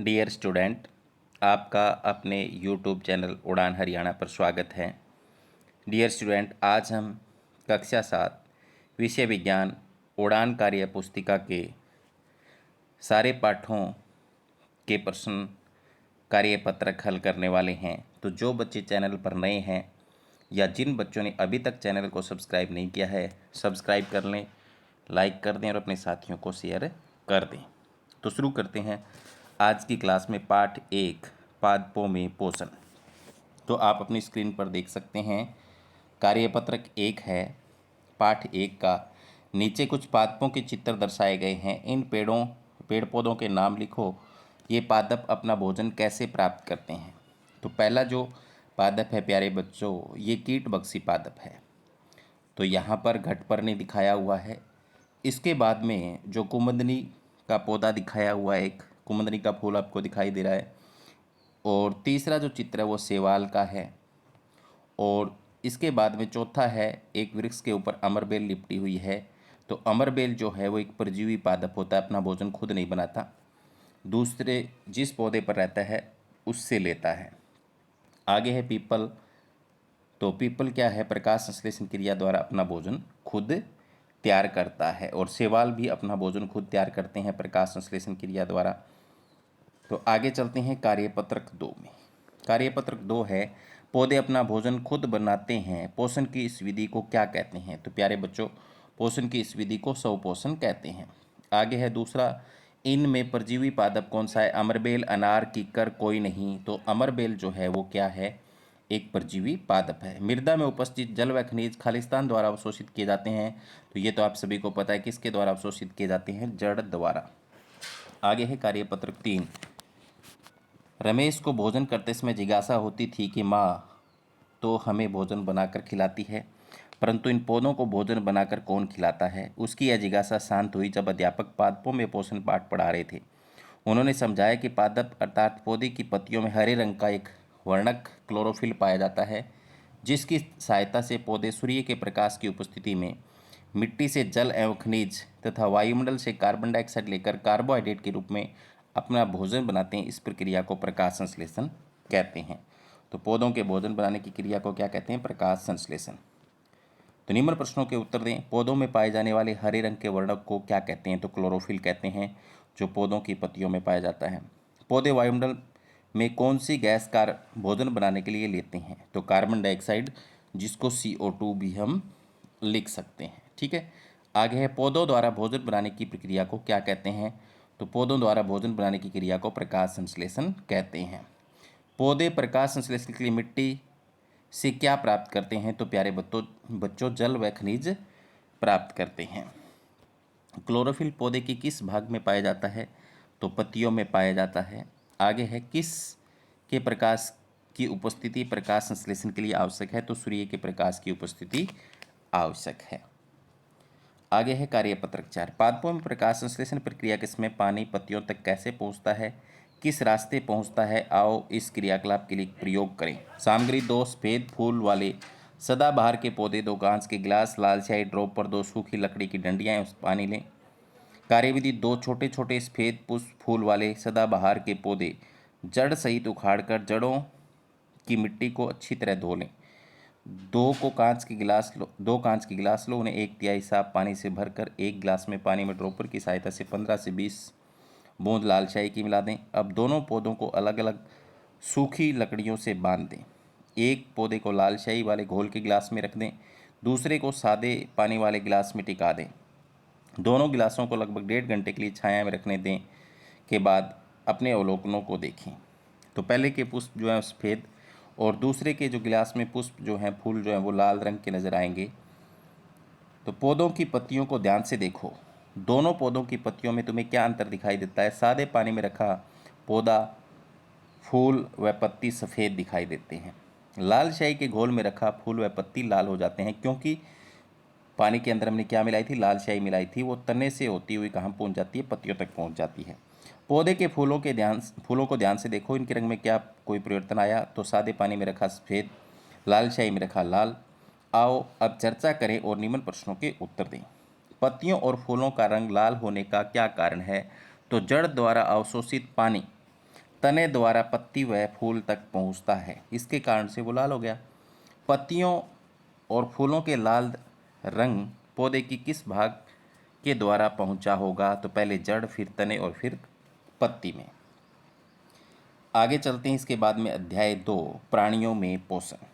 Dear student, आपका अपने YouTube channel उड़ान हरियाणा पर स्वागत है। डियर स्टूडेंट, आज हम कक्षा 7 विषय विज्ञान उड़ान कार्य पुस्तिका के सारे पाठों के प्रश्न कार्यपत्रक हल करने वाले हैं। तो जो बच्चे चैनल पर नए हैं या जिन बच्चों ने अभी तक चैनल को सब्सक्राइब नहीं किया है, सब्सक्राइब कर लें, लाइक कर दें और अपने साथियों को शेयर कर दें। तो शुरू करते हैं आज की क्लास में पाठ 1 पादपों में पोषण। तो आप अपनी स्क्रीन पर देख सकते हैं कार्यपत्रक 1 है पाठ 1 का। नीचे कुछ पादपों के चित्र दर्शाए गए हैं। इन पेड़ पौधों के नाम लिखो। ये पादप अपना भोजन कैसे प्राप्त करते हैं। तो पहला जो पादप है प्यारे बच्चों, ये कीटभक्षी पादप है। तो यहाँ पर घट पर नहीं दिखाया हुआ है। इसके बाद में जो कुमुदनी का पौधा दिखाया हुआ है, एक कुमुदनी का फूल आपको दिखाई दे रहा है। और तीसरा जो चित्र है वो शैवाल का है। और इसके बाद में चौथा है एक वृक्ष के ऊपर अमरबेल लिपटी हुई है। तो अमरबेल जो है वो एक परजीवी पादप होता है, अपना भोजन खुद नहीं बनाता, दूसरे जिस पौधे पर रहता है उससे लेता है। आगे है पीपल। तो पीपल क्या है, प्रकाश संश्लेषण क्रिया द्वारा अपना भोजन खुद तैयार करता है। और शैवाल भी अपना भोजन खुद तैयार करते हैं प्रकाश संश्लेषण क्रिया द्वारा। तो आगे चलते हैं कार्यपत्रक 2 में। कार्यपत्रक 2 है पौधे अपना भोजन खुद बनाते हैं, पोषण की इस विधि को क्या कहते हैं। तो प्यारे बच्चों, पोषण की इस विधि को स्वपोषण कहते हैं। आगे है दूसरा, इनमें परजीवी पादप कौन सा है। अमरबेल, अनार, कीकर कोई नहीं। तो अमरबेल जो है वो क्या है, एक परजीवी पादप है। मृदा में उपस्थित जल व खनिज खालिस्तान द्वारा अवशोषित किए जाते हैं। तो ये तो आप सभी को पता है, किसके द्वारा अवशोषित किए जाते हैं, जड़ द्वारा। आगे है कार्यपत्रक 3। रमेश को भोजन करते समय जिज्ञासा होती थी कि माँ तो हमें भोजन बनाकर खिलाती है, परंतु इन पौधों को भोजन बनाकर कौन खिलाता है। उसकी यह जिज्ञासा शांत हुई जब अध्यापक पादपों में पोषण पाठ पढ़ा रहे थे। उन्होंने समझाया कि पादप अर्थात पौधे की पत्तियों में हरे रंग का एक वर्णक क्लोरोफिल पाया जाता है, जिसकी सहायता से पौधे सूर्य के प्रकाश की उपस्थिति में मिट्टी से जल एवं खनिज तथा वायुमंडल से कार्बन डाइऑक्साइड लेकर कार्बोहाइड्रेट के रूप में अपना भोजन बनाते हैं। इस प्रक्रिया को प्रकाश संश्लेषण कहते हैं। तो पौधों के भोजन बनाने की क्रिया को क्या कहते हैं, प्रकाश संश्लेषण। तो निम्न प्रश्नों के उत्तर दें। पौधों में पाए जाने वाले हरे रंग के वर्णक को क्या कहते हैं। तो क्लोरोफिल कहते हैं, जो पौधों की पत्तियों में पाया जाता है। पौधे वायुमंडल में कौन सी गैस का भोजन बनाने के लिए लेते हैं। तो कार्बन डाइऑक्साइड, जिसको CO2 भी हम लिख सकते हैं। ठीक है। आगे है पौधों द्वारा भोजन बनाने की प्रक्रिया को क्या कहते हैं। तो पौधों द्वारा भोजन बनाने की क्रिया को प्रकाश संश्लेषण कहते हैं। पौधे प्रकाश संश्लेषण के लिए मिट्टी से क्या प्राप्त करते हैं। तो प्यारे बच्चों जल व खनिज प्राप्त करते हैं। क्लोरोफिल पौधे के किस भाग में पाया जाता है। तो पत्तियों में पाया जाता है। आगे है किस के प्रकाश की उपस्थिति प्रकाश संश्लेषण के लिए आवश्यक है। तो सूर्य के प्रकाश की उपस्थिति आवश्यक है। आगे है कार्यपत्रक 4। पादपों में प्रकाश संश्लेषण प्रक्रिया के समय पानी पत्तियों तक कैसे पहुंचता है, किस रास्ते पहुंचता है। आओ इस क्रियाकलाप के लिए प्रयोग करें। सामग्री 2 सफेद फूल वाले सदाबहार के पौधे, 2 कांच के गिलास, लाल स्याही ड्रॉप पर 2 सूखी लकड़ी की डंडियाँ, उस पानी लें। कार्यविधि 2 छोटे छोटे सफेद पुष्प फूल वाले सदाबहार के पौधे जड़ सहित उखाड़कर जड़ों की मिट्टी को अच्छी तरह धो लें। 2 कांच के गिलास लो, उन्हें 1/3 साफ पानी से भरकर 1 गिलास में पानी में ड्रॉपर की सहायता से 15 से 20 बूंद लाल स्याही की मिला दें। अब दोनों पौधों को अलग अलग सूखी लकड़ियों से बांध दें। एक पौधे को लाल स्याही वाले घोल के गिलास में रख दें, दूसरे को सादे पानी वाले गिलास में टिका दें। दोनों गिलासों को लगभग 1.5 घंटे के लिए छाया में रखने दें के बाद अपने अवलोकनों को देखें। तो पहले के पुष्प जो है सफ़ेद और दूसरे के जो गिलास में पुष्प जो हैं, फूल जो हैं वो लाल रंग के नज़र आएंगे। तो पौधों की पत्तियों को ध्यान से देखो। दोनों पौधों की पत्तियों में तुम्हें क्या अंतर दिखाई देता है। सादे पानी में रखा पौधा, फूल व पत्ती सफ़ेद दिखाई देते हैं। लाल स्याही के घोल में रखा फूल व पत्ती लाल हो जाते हैं, क्योंकि पानी के अंदर हमने क्या मिलाई थी, लाल स्याही मिलाई थी। वो तने से होती हुई कहाँ पहुँच जाती है, पत्तियों तक पहुँच जाती है। पौधे के फूलों को ध्यान से देखो, इनके रंग में क्या कोई परिवर्तन आया। तो सादे पानी में रखा सफ़ेद, लाल स्याही में रखा लाल। आओ अब चर्चा करें और निम्न प्रश्नों के उत्तर दें। पत्तियों और फूलों का रंग लाल होने का क्या कारण है। तो जड़ द्वारा अवशोषित पानी तने द्वारा पत्ती व फूल तक पहुंचता है, इसके कारण से वो लाल हो गया। पत्तियों और फूलों के लाल रंग पौधे की किस भाग के द्वारा पहुंचा होगा? तो पहले जड़, फिर तने और फिर पत्ती में। आगे चलते हैं। इसके बाद में अध्याय 2, प्राणियों में पोषण।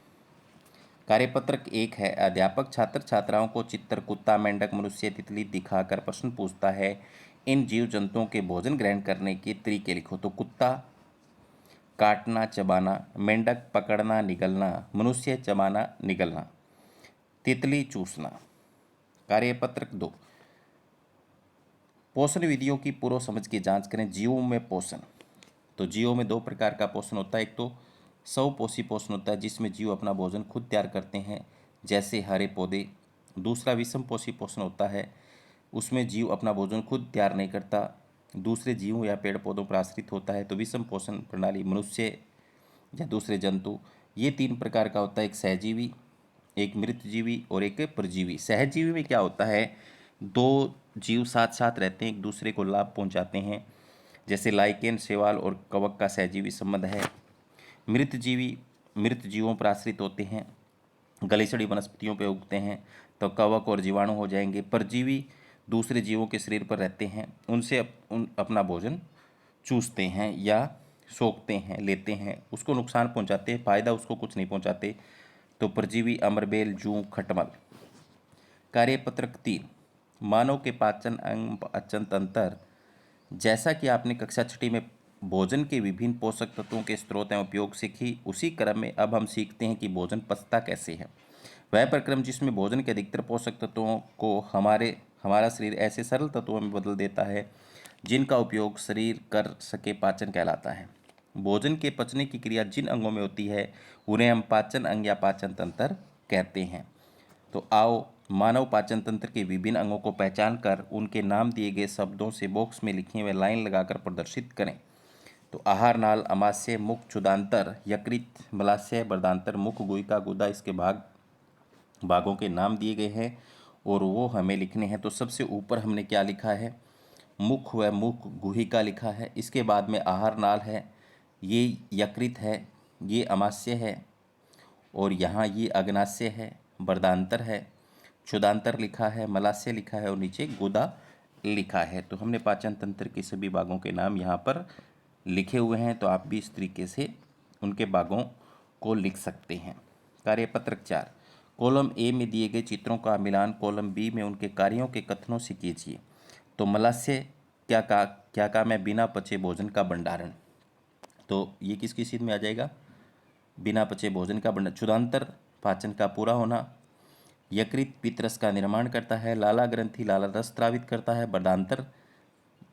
कार्यपत्रक 1 है। अध्यापक छात्र छात्राओं को चित्र, कुत्ता, मेंढक, मनुष्य, तितली दिखाकर प्रश्न पूछता है। इन जीव जंतुओं के भोजन ग्रहण करने के तरीके लिखो। तो कुत्ता काटना चबाना, मेंढक पकड़ना निगलना, मनुष्य चबाना निगलना, तितली चूसना। कार्यपत्रक 2, पोषण विधियों की पूर्व समझ की जांच करें। जीवों में पोषण। तो जीवों में 2 प्रकार का पोषण होता है। एक तो स्वपोषी पोषण होता है जिसमें जीव अपना भोजन खुद तैयार करते हैं, जैसे हरे पौधे। दूसरा विषम पोषी पोषण होता है, उसमें जीव अपना भोजन खुद तैयार नहीं करता, दूसरे जीवों या पेड़ पौधों पर आश्रित होता है। तो विषम पोषण प्रणाली मनुष्य या दूसरे जंतु, ये 3 प्रकार का होता है। एक सहजीवी, एक मृतजीवी और एक परजीवी। सहजीवी में क्या होता है, 2 जीव साथ साथ रहते हैं, एक दूसरे को लाभ पहुंचाते हैं, जैसे लाइकेन, शैवाल और कवक का सहजीवी संबंध है। मृतजीवी मृत जीवों पर आश्रित होते हैं, गलीसड़ी वनस्पतियों पर उगते हैं, तो कवक और जीवाणु हो जाएंगे। परजीवी दूसरे जीवों के शरीर पर रहते हैं, उनसे अपना भोजन चूसते हैं या सोखते हैं, लेते हैं, उसको नुकसान पहुंचाते हैं, फायदा उसको कुछ नहीं पहुंचाते। तो परजीवी अमरबेल, जूं, खटमल। कार्यपत्रक 3, मानव के पाचन अंग पाचन तंत्र। जैसा कि आपने कक्षा 6 में भोजन के विभिन्न पोषक तत्वों के स्रोत एवं उपयोग सीखी, उसी क्रम में अब हम सीखते हैं कि भोजन पचता कैसे है। वह प्रक्रम जिसमें भोजन के अधिकतर पोषक तत्वों को हमारा शरीर ऐसे सरल तत्वों में बदल देता है जिनका उपयोग शरीर कर सके, पाचन कहलाता है। भोजन के पचने की क्रिया जिन अंगों में होती है उन्हें हम पाचन अंग या पाचन तंत्र कहते हैं। तो आओ मानव पाचन तंत्र के विभिन्न अंगों को पहचान कर उनके नाम दिए गए शब्दों से बॉक्स में लिखे हुए लाइन लगाकर प्रदर्शित करें। तो आहार नाल, अमाशय, मुख, क्षुदांतर, यकृत, मलाशय, बर्दांतर, मुख, गुहिका, गुदा, इसके भागों के नाम दिए गए हैं और वो हमें लिखने हैं। तो सबसे ऊपर हमने क्या लिखा है, मुख व मुख गुहिका लिखा है। इसके बाद में आहार नाल है, ये यकृत है, ये अमाशय है और यहाँ ये अग्नाशय है, बर्दांतर है, क्षुदांतर लिखा है, मलाशय लिखा है और नीचे गुदा लिखा है। तो हमने पाचन तंत्र के सभी भागों के नाम यहाँ पर लिखे हुए हैं, तो आप भी इस तरीके से उनके भागों को लिख सकते हैं। कार्यपत्रक 4, कॉलम ए में दिए गए चित्रों का मिलान कॉलम बी में उनके कार्यों के कथनों से कीजिए। तो मलाशय क्या काम है, बिना पचे भोजन का भंडारण। तो ये किसकी चीज में आ जाएगा, बिना पचे भोजन का भंडारण। क्षुदांतर पाचन का पूरा होना, यकृत पित्तरस का निर्माण करता है, लाला ग्रंथि लाला रस स्रावित करता है, बर्दांतर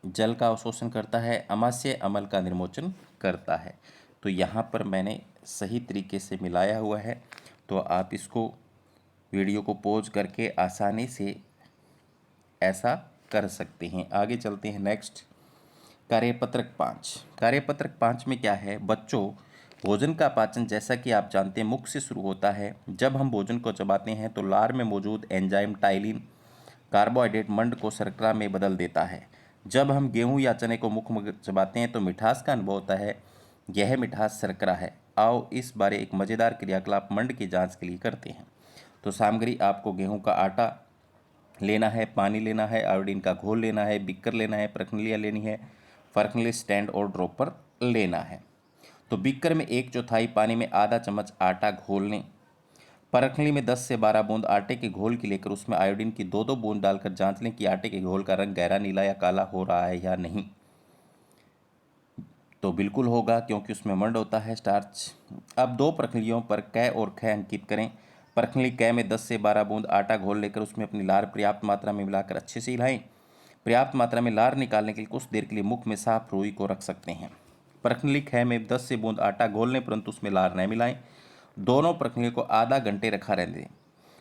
जल का अवशोषण करता है, अमाशय अमल का निर्मोचन करता है। तो यहाँ पर मैंने सही तरीके से मिलाया हुआ है, तो आप इसको वीडियो को पॉज करके आसानी से ऐसा कर सकते हैं। आगे चलते हैं नेक्स्ट, कार्यपत्रक 5। कार्यपत्रक 5 में क्या है, बच्चों, भोजन का पाचन जैसा कि आप जानते हैं मुख से शुरू होता है। जब हम भोजन को चबाते हैं तो लार में मौजूद एंजाइम टाइलिन कार्बोहाइड्रेट मंड को शर्करा में बदल देता है। जब हम गेहूं या चने को मुख में चबाते हैं तो मिठास का अनुभव होता है, यह मिठास शर्करा है। आओ इस बारे एक मज़ेदार क्रियाकलाप मंड की जांच के लिए करते हैं। तो सामग्री, आपको गेहूं का आटा लेना है, पानी लेना है, आयोडीन का घोल लेना है, बिक्कर लेना है, प्रखनलियाँ लेनी है, फर्कनली स्टैंड और ड्रॉपर लेना है। तो बिक्कर में 1/4 पानी में आधा चम्मच आटा घोल लें। परखली में 10 से 12 बूंद आटे के घोल की लेकर उसमें आयोडीन की 2-2 बूंद डालकर जांच लें कि आटे के घोल का रंग गहरा नीला या काला हो रहा है या नहीं। तो बिल्कुल होगा क्योंकि उसमें मंड होता है, स्टार्च। अब 2 प्रखलियों पर कै और ख अंकित करें। प्रखली कै में 10 से 12 बूंद आटा घोल लेकर उसमें अपनी लार पर्याप्त मात्रा में मिलाकर अच्छे से हिलाएं। पर्याप्त मात्रा में लार निकालने के लिए कुछ देर के लिए मुख में साफ रुई को रख सकते हैं। प्रखली ख में 10 से बूंद आटा घोल लें परंतु उसमें लार न मिलाएं। दोनों प्रखलियों को आधा घंटे रखा रहने दें।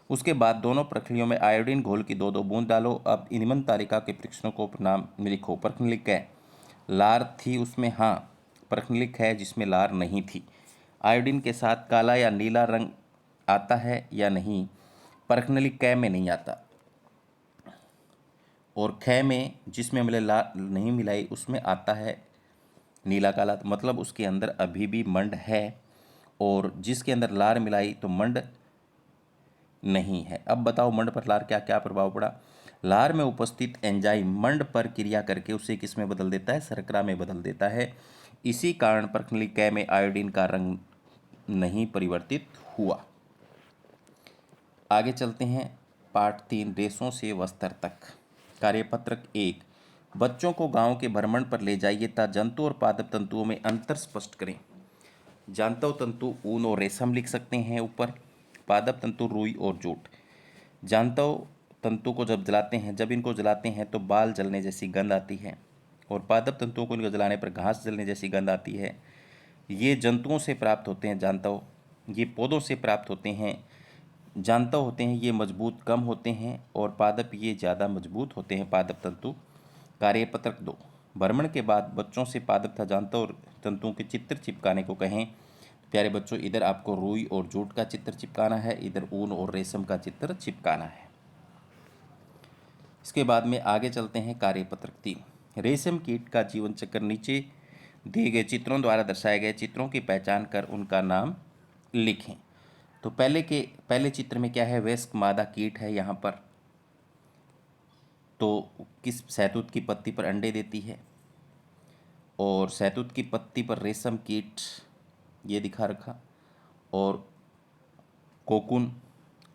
उसके बाद दोनों प्रखलियों में आयोडीन घोल की 2-2 बूंद डालो। अब निम्न तालिका के परीक्षणों को परिणाम लिखो। प्रखली क, लार थी उसमें, हाँ। प्रखली ख, जिसमें लार नहीं थी। आयोडीन के साथ काला या नीला रंग आता है या नहीं, प्रखली क में नहीं आता। और ख में जिसमें हमने लार नहीं मिलाई उसमें आता है नीला काला मतलब उसके अंदर अभी भी मंड है, और जिसके अंदर लार मिलाई तो मंड नहीं है। अब बताओ मंड पर लार क्या क्या प्रभाव पड़ा। लार में उपस्थित एंजाइम मंड पर क्रिया करके उसे किस में बदल देता है, शर्करा में बदल देता है। इसी कारण प्रखंडली कै में आयोडीन का रंग नहीं परिवर्तित हुआ। आगे चलते हैं। पाठ 3 रेसों से वस्त्र तक। कार्यपत्रक 1, बच्चों को गांव के भ्रमण पर ले जाइए तथा जंतु और पादप तंतुओं में अंतर स्पष्ट करें। जांतव तंतु ऊन और रेशम लिख सकते हैं ऊपर, पादप तंतु रुई और जूट। जांतव तंतु को जब इनको जलाते हैं तो बाल जलने जैसी गंध आती है, और पादप तंतुओं को इनको जलाने पर घास जलने जैसी गंध आती है। ये जंतुओं से प्राप्त होते हैं जांतव, ये पौधों से प्राप्त होते हैं। जांतव होते हैं ये मजबूत कम होते हैं, और पादप ये ज़्यादा मजबूत होते हैं, पादप तंतु। कार्यपत्रक 2, भ्रमण के बाद बच्चों से पादप तथा जांतव और तंतुओं के चित्र चिपकाने को कहें। प्यारे बच्चों, इधर आपको रुई और जूट का चित्र चिपकाना है, इधर ऊन और रेशम का चित्र चिपकाना है। इसके बाद में आगे चलते हैं। कार्यपत्रक 3, रेशम कीट का जीवन चक्र नीचे दिए गए चित्रों द्वारा दर्शाए गए चित्रों की पहचान कर उनका नाम लिखें। तो पहले चित्र में क्या है, वयस्क मादा कीट है यहाँ पर, तो किस शहतूत की पत्ती पर अंडे देती है, और शहतूत की पत्ती पर रेशम कीट ये दिखा रखा, और कोकून,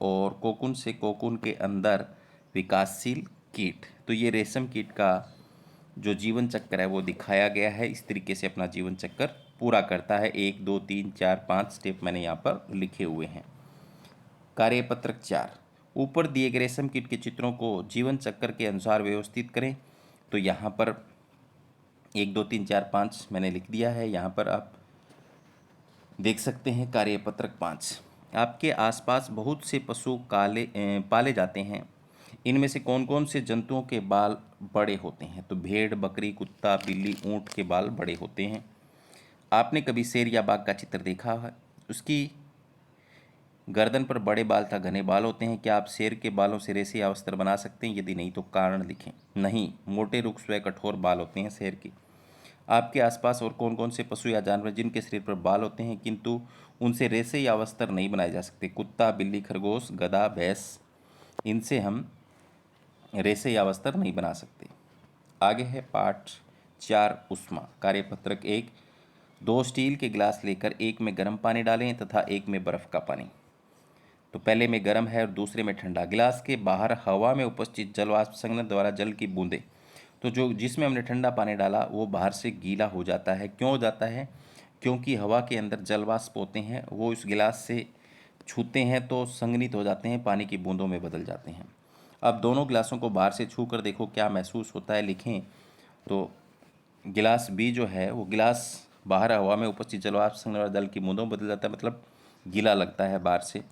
और कोकून से कोकून के अंदर विकासशील कीट। तो ये रेशम कीट का जो जीवन चक्र है वो दिखाया गया है। इस तरीके से अपना जीवन चक्र पूरा करता है। 1 2 3 4 5 स्टेप मैंने यहाँ पर लिखे हुए हैं। कार्यपत्रक 4, ऊपर दिए गए रेशम कीट के चित्रों को जीवन चक्र के अनुसार व्यवस्थित करें। तो यहाँ पर 1 2 3 4 5 मैंने लिख दिया है, यहाँ पर आप देख सकते हैं। कार्यपत्रक 5, आपके आसपास बहुत से पशु पाले जाते हैं, इनमें से कौन कौन से जंतुओं के बाल बड़े होते हैं। तो भेड़, बकरी, कुत्ता, बिल्ली, ऊंट के बाल बड़े होते हैं। आपने कभी शेर या बाघ का चित्र देखा है, उसकी गर्दन पर बड़े बाल तथा घने बाल होते हैं। क्या आप शेर के बालों से रेशे या वस्त्र बना सकते हैं, यदि नहीं तो कारण लिखें। नहीं, मोटे रुक्ष व कठोर बाल होते हैं शेर के। आपके आसपास और कौन कौन से पशु या जानवर जिनके शरीर पर बाल होते हैं किंतु उनसे रेशे या वस्त्र नहीं बनाए जा सकते। कुत्ता, बिल्ली, खरगोश, गधा, भैंस, इनसे हम रेशे या वस्त्र नहीं बना सकते। आगे है पाठ 4 ऊष्मा। कार्यपत्रक 1, 2 स्टील के गिलास लेकर एक में गर्म पानी डालें तथा एक में बर्फ का पानी। तो पहले में गर्म है और दूसरे में ठंडा। गिलास के बाहर हवा में उपस्थित जल वाष्प संघनन द्वारा जल की बूंदें, तो जो जिसमें हमने ठंडा पानी डाला वो बाहर से गीला हो जाता है। क्यों हो जाता है, क्योंकि हवा के अंदर जल वाष्प होते हैं, वो इस गिलास से छूते हैं तो संघनित हो जाते हैं, पानी की बूंदों में बदल जाते हैं। अब दोनों गिलासों को बाहर से छू कर देखो क्या महसूस होता है, लिखें। तो गिलास बी जो है वो गिलास बाहर हवा में उपस्थित जल वाष्प संघनन द्वारा जल की बूंदों में बदल जाता है, मतलब गीला लगता है बाहर से।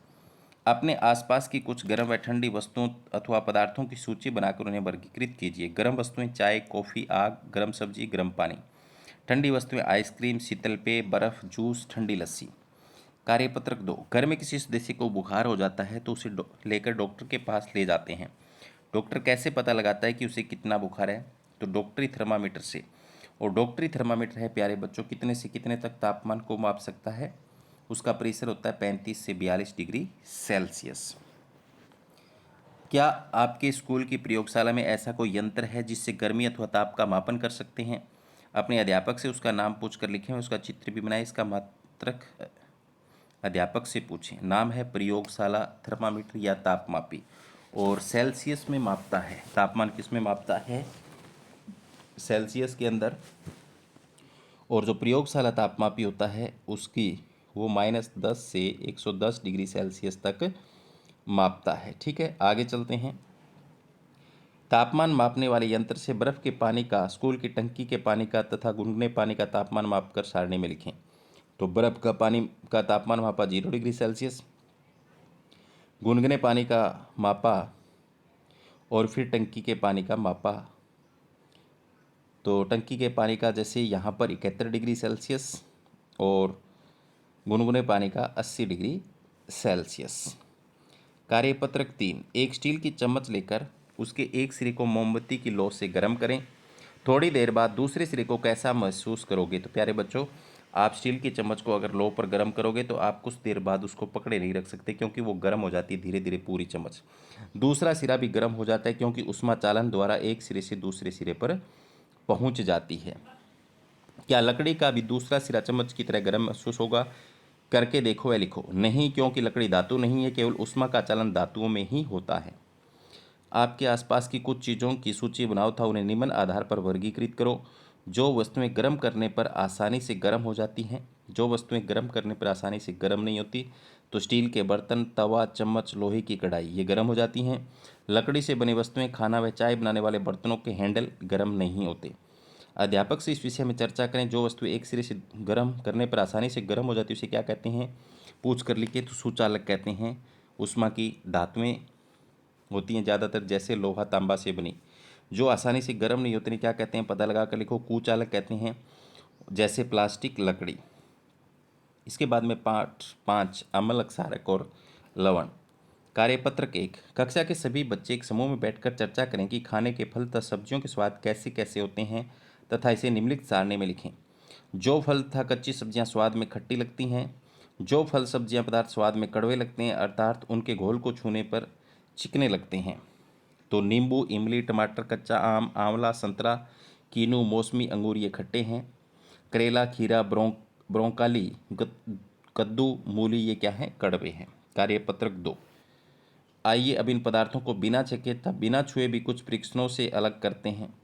अपने आसपास की कुछ गर्म व ठंडी वस्तुओं अथवा पदार्थों की सूची बनाकर उन्हें वर्गीकृत कीजिए। गर्म वस्तुएं चाय, कॉफ़ी, आग, गर्म सब्जी, गर्म पानी। ठंडी वस्तुएं आइसक्रीम, शीतल पेय, बर्फ़, जूस, ठंडी लस्सी। कार्यपत्रक 2, घर में किसी सदस्य को बुखार हो जाता है तो उसे लेकर डॉक्टर के पास ले जाते हैं। डॉक्टर कैसे पता लगाता है कि उसे कितना बुखार है, तो डॉक्टरी थर्मामीटर से। और डॉक्टरी थर्मामीटर है प्यारे बच्चों कितने से कितने तक तापमान को माप सकता है, उसका प्रेशर होता है 35 से 42 डिग्री सेल्सियस। क्या आपके स्कूल की प्रयोगशाला में ऐसा कोई यंत्र है जिससे गर्मी अथवा ताप का मापन कर सकते हैं। अपने अध्यापक से उसका नाम पूछकर लिखें, उसका चित्र भी बनाएं। इसका मात्रक अध्यापक से पूछें। नाम है प्रयोगशाला थर्मामीटर या तापमापी, और सेल्सियस में मापता है। तापमान किस में मापता है, सेल्सियस के अंदर। और जो प्रयोगशाला तापमापी होता है उसकी वो -10 से 110 डिग्री सेल्सियस तक मापता है। ठीक है, आगे चलते हैं। तापमान मापने वाले यंत्र से बर्फ के पानी का, स्कूल की टंकी के पानी का तथा गुनगुने पानी का तापमान मापकर सारणी में लिखें। तो बर्फ का पानी का तापमान मापा 0 डिग्री सेल्सियस, गुनगुने पानी का मापा, और फिर टंकी के पानी का मापा। तो टंकी के पानी का जैसे यहाँ पर 71 डिग्री सेल्सियस और गुनगुने पानी का 80 डिग्री सेल्सियस। कार्यपत्रक 3, एक स्टील की चम्मच लेकर उसके एक सिरे को मोमबत्ती की लौ से गर्म करें थोड़ी देर बाद दूसरे सिरे को कैसा महसूस करोगे? तो प्यारे बच्चों, आप स्टील की चम्मच को अगर लो पर गर्म करोगे तो आप कुछ देर बाद उसको पकड़े नहीं रख सकते, क्योंकि वो गर्म हो जाती है धीरे धीरे पूरी चम्मच। दूसरा सिरा भी गर्म हो जाता है, क्योंकि उष्मा चालन द्वारा एक सिरे से दूसरे सिरे पर पहुंच जाती है। क्या लकड़ी का भी दूसरा सिरा चम्मच की तरह गर्म महसूस होगा? करके देखो या लिखो। नहीं, क्योंकि लकड़ी धातु नहीं है, केवल ऊष्मा का चालन धातुओं में ही होता है। आपके आसपास की कुछ चीज़ों की सूची बनाओ था उन्हें निम्न आधार पर वर्गीकृत करो। जो वस्तुएं गर्म करने पर आसानी से गर्म हो जाती हैं, जो वस्तुएं गर्म करने पर आसानी से गर्म नहीं होती, तो स्टील के बर्तन, तवा, चम्मच, लोहे की कढ़ाई ये गर्म हो जाती हैं। लकड़ी से बनी वस्तुएं, खाना व चाय बनाने वाले बर्तनों के हैंडल गर्म नहीं होते। अध्यापक से इस विषय में चर्चा करें। जो वस्तु एक सिरे से गर्म करने पर आसानी से गर्म हो जाती है उसे क्या कहते हैं? पूछ कर लिखिए। तो सुचालक कहते हैं। उष्मा की धातुएं होती हैं ज़्यादातर, जैसे लोहा तांबा से बनी, जो आसानी से गर्म नहीं होती, क्या कहते हैं? पता लगा कर लिखो। कुचालक कहते हैं, जैसे प्लास्टिक, लकड़ी। इसके बाद में पाठ 5 अम्ल, क्षारक और लवण। कार्यपत्रक 1। कक्षा के सभी बच्चे एक समूह में बैठकर चर्चा करें कि खाने के फल तथा सब्जियों के स्वाद कैसे कैसे होते हैं तथा इसे निम्नलिखित सारणी में लिखें। जो फल तथा कच्ची सब्जियां स्वाद में खट्टी लगती हैं, जो फल सब्जियां पदार्थ स्वाद में कड़वे लगते हैं, अर्थात उनके घोल को छूने पर चिकने लगते हैं, तो नींबू, इमली, टमाटर, कच्चा आम, आंवला, संतरा, कीनू, मौसमी, अंगूर ये खट्टे हैं। करेला, खीरा, ब्रोंकाली, कद्दू, मूली ये क्या है? कड़वे हैं। कार्यपत्रक 2। आइए अब इन पदार्थों को बिना चखे तथा बिना छुए भी कुछ परीक्षणों से अलग करते हैं।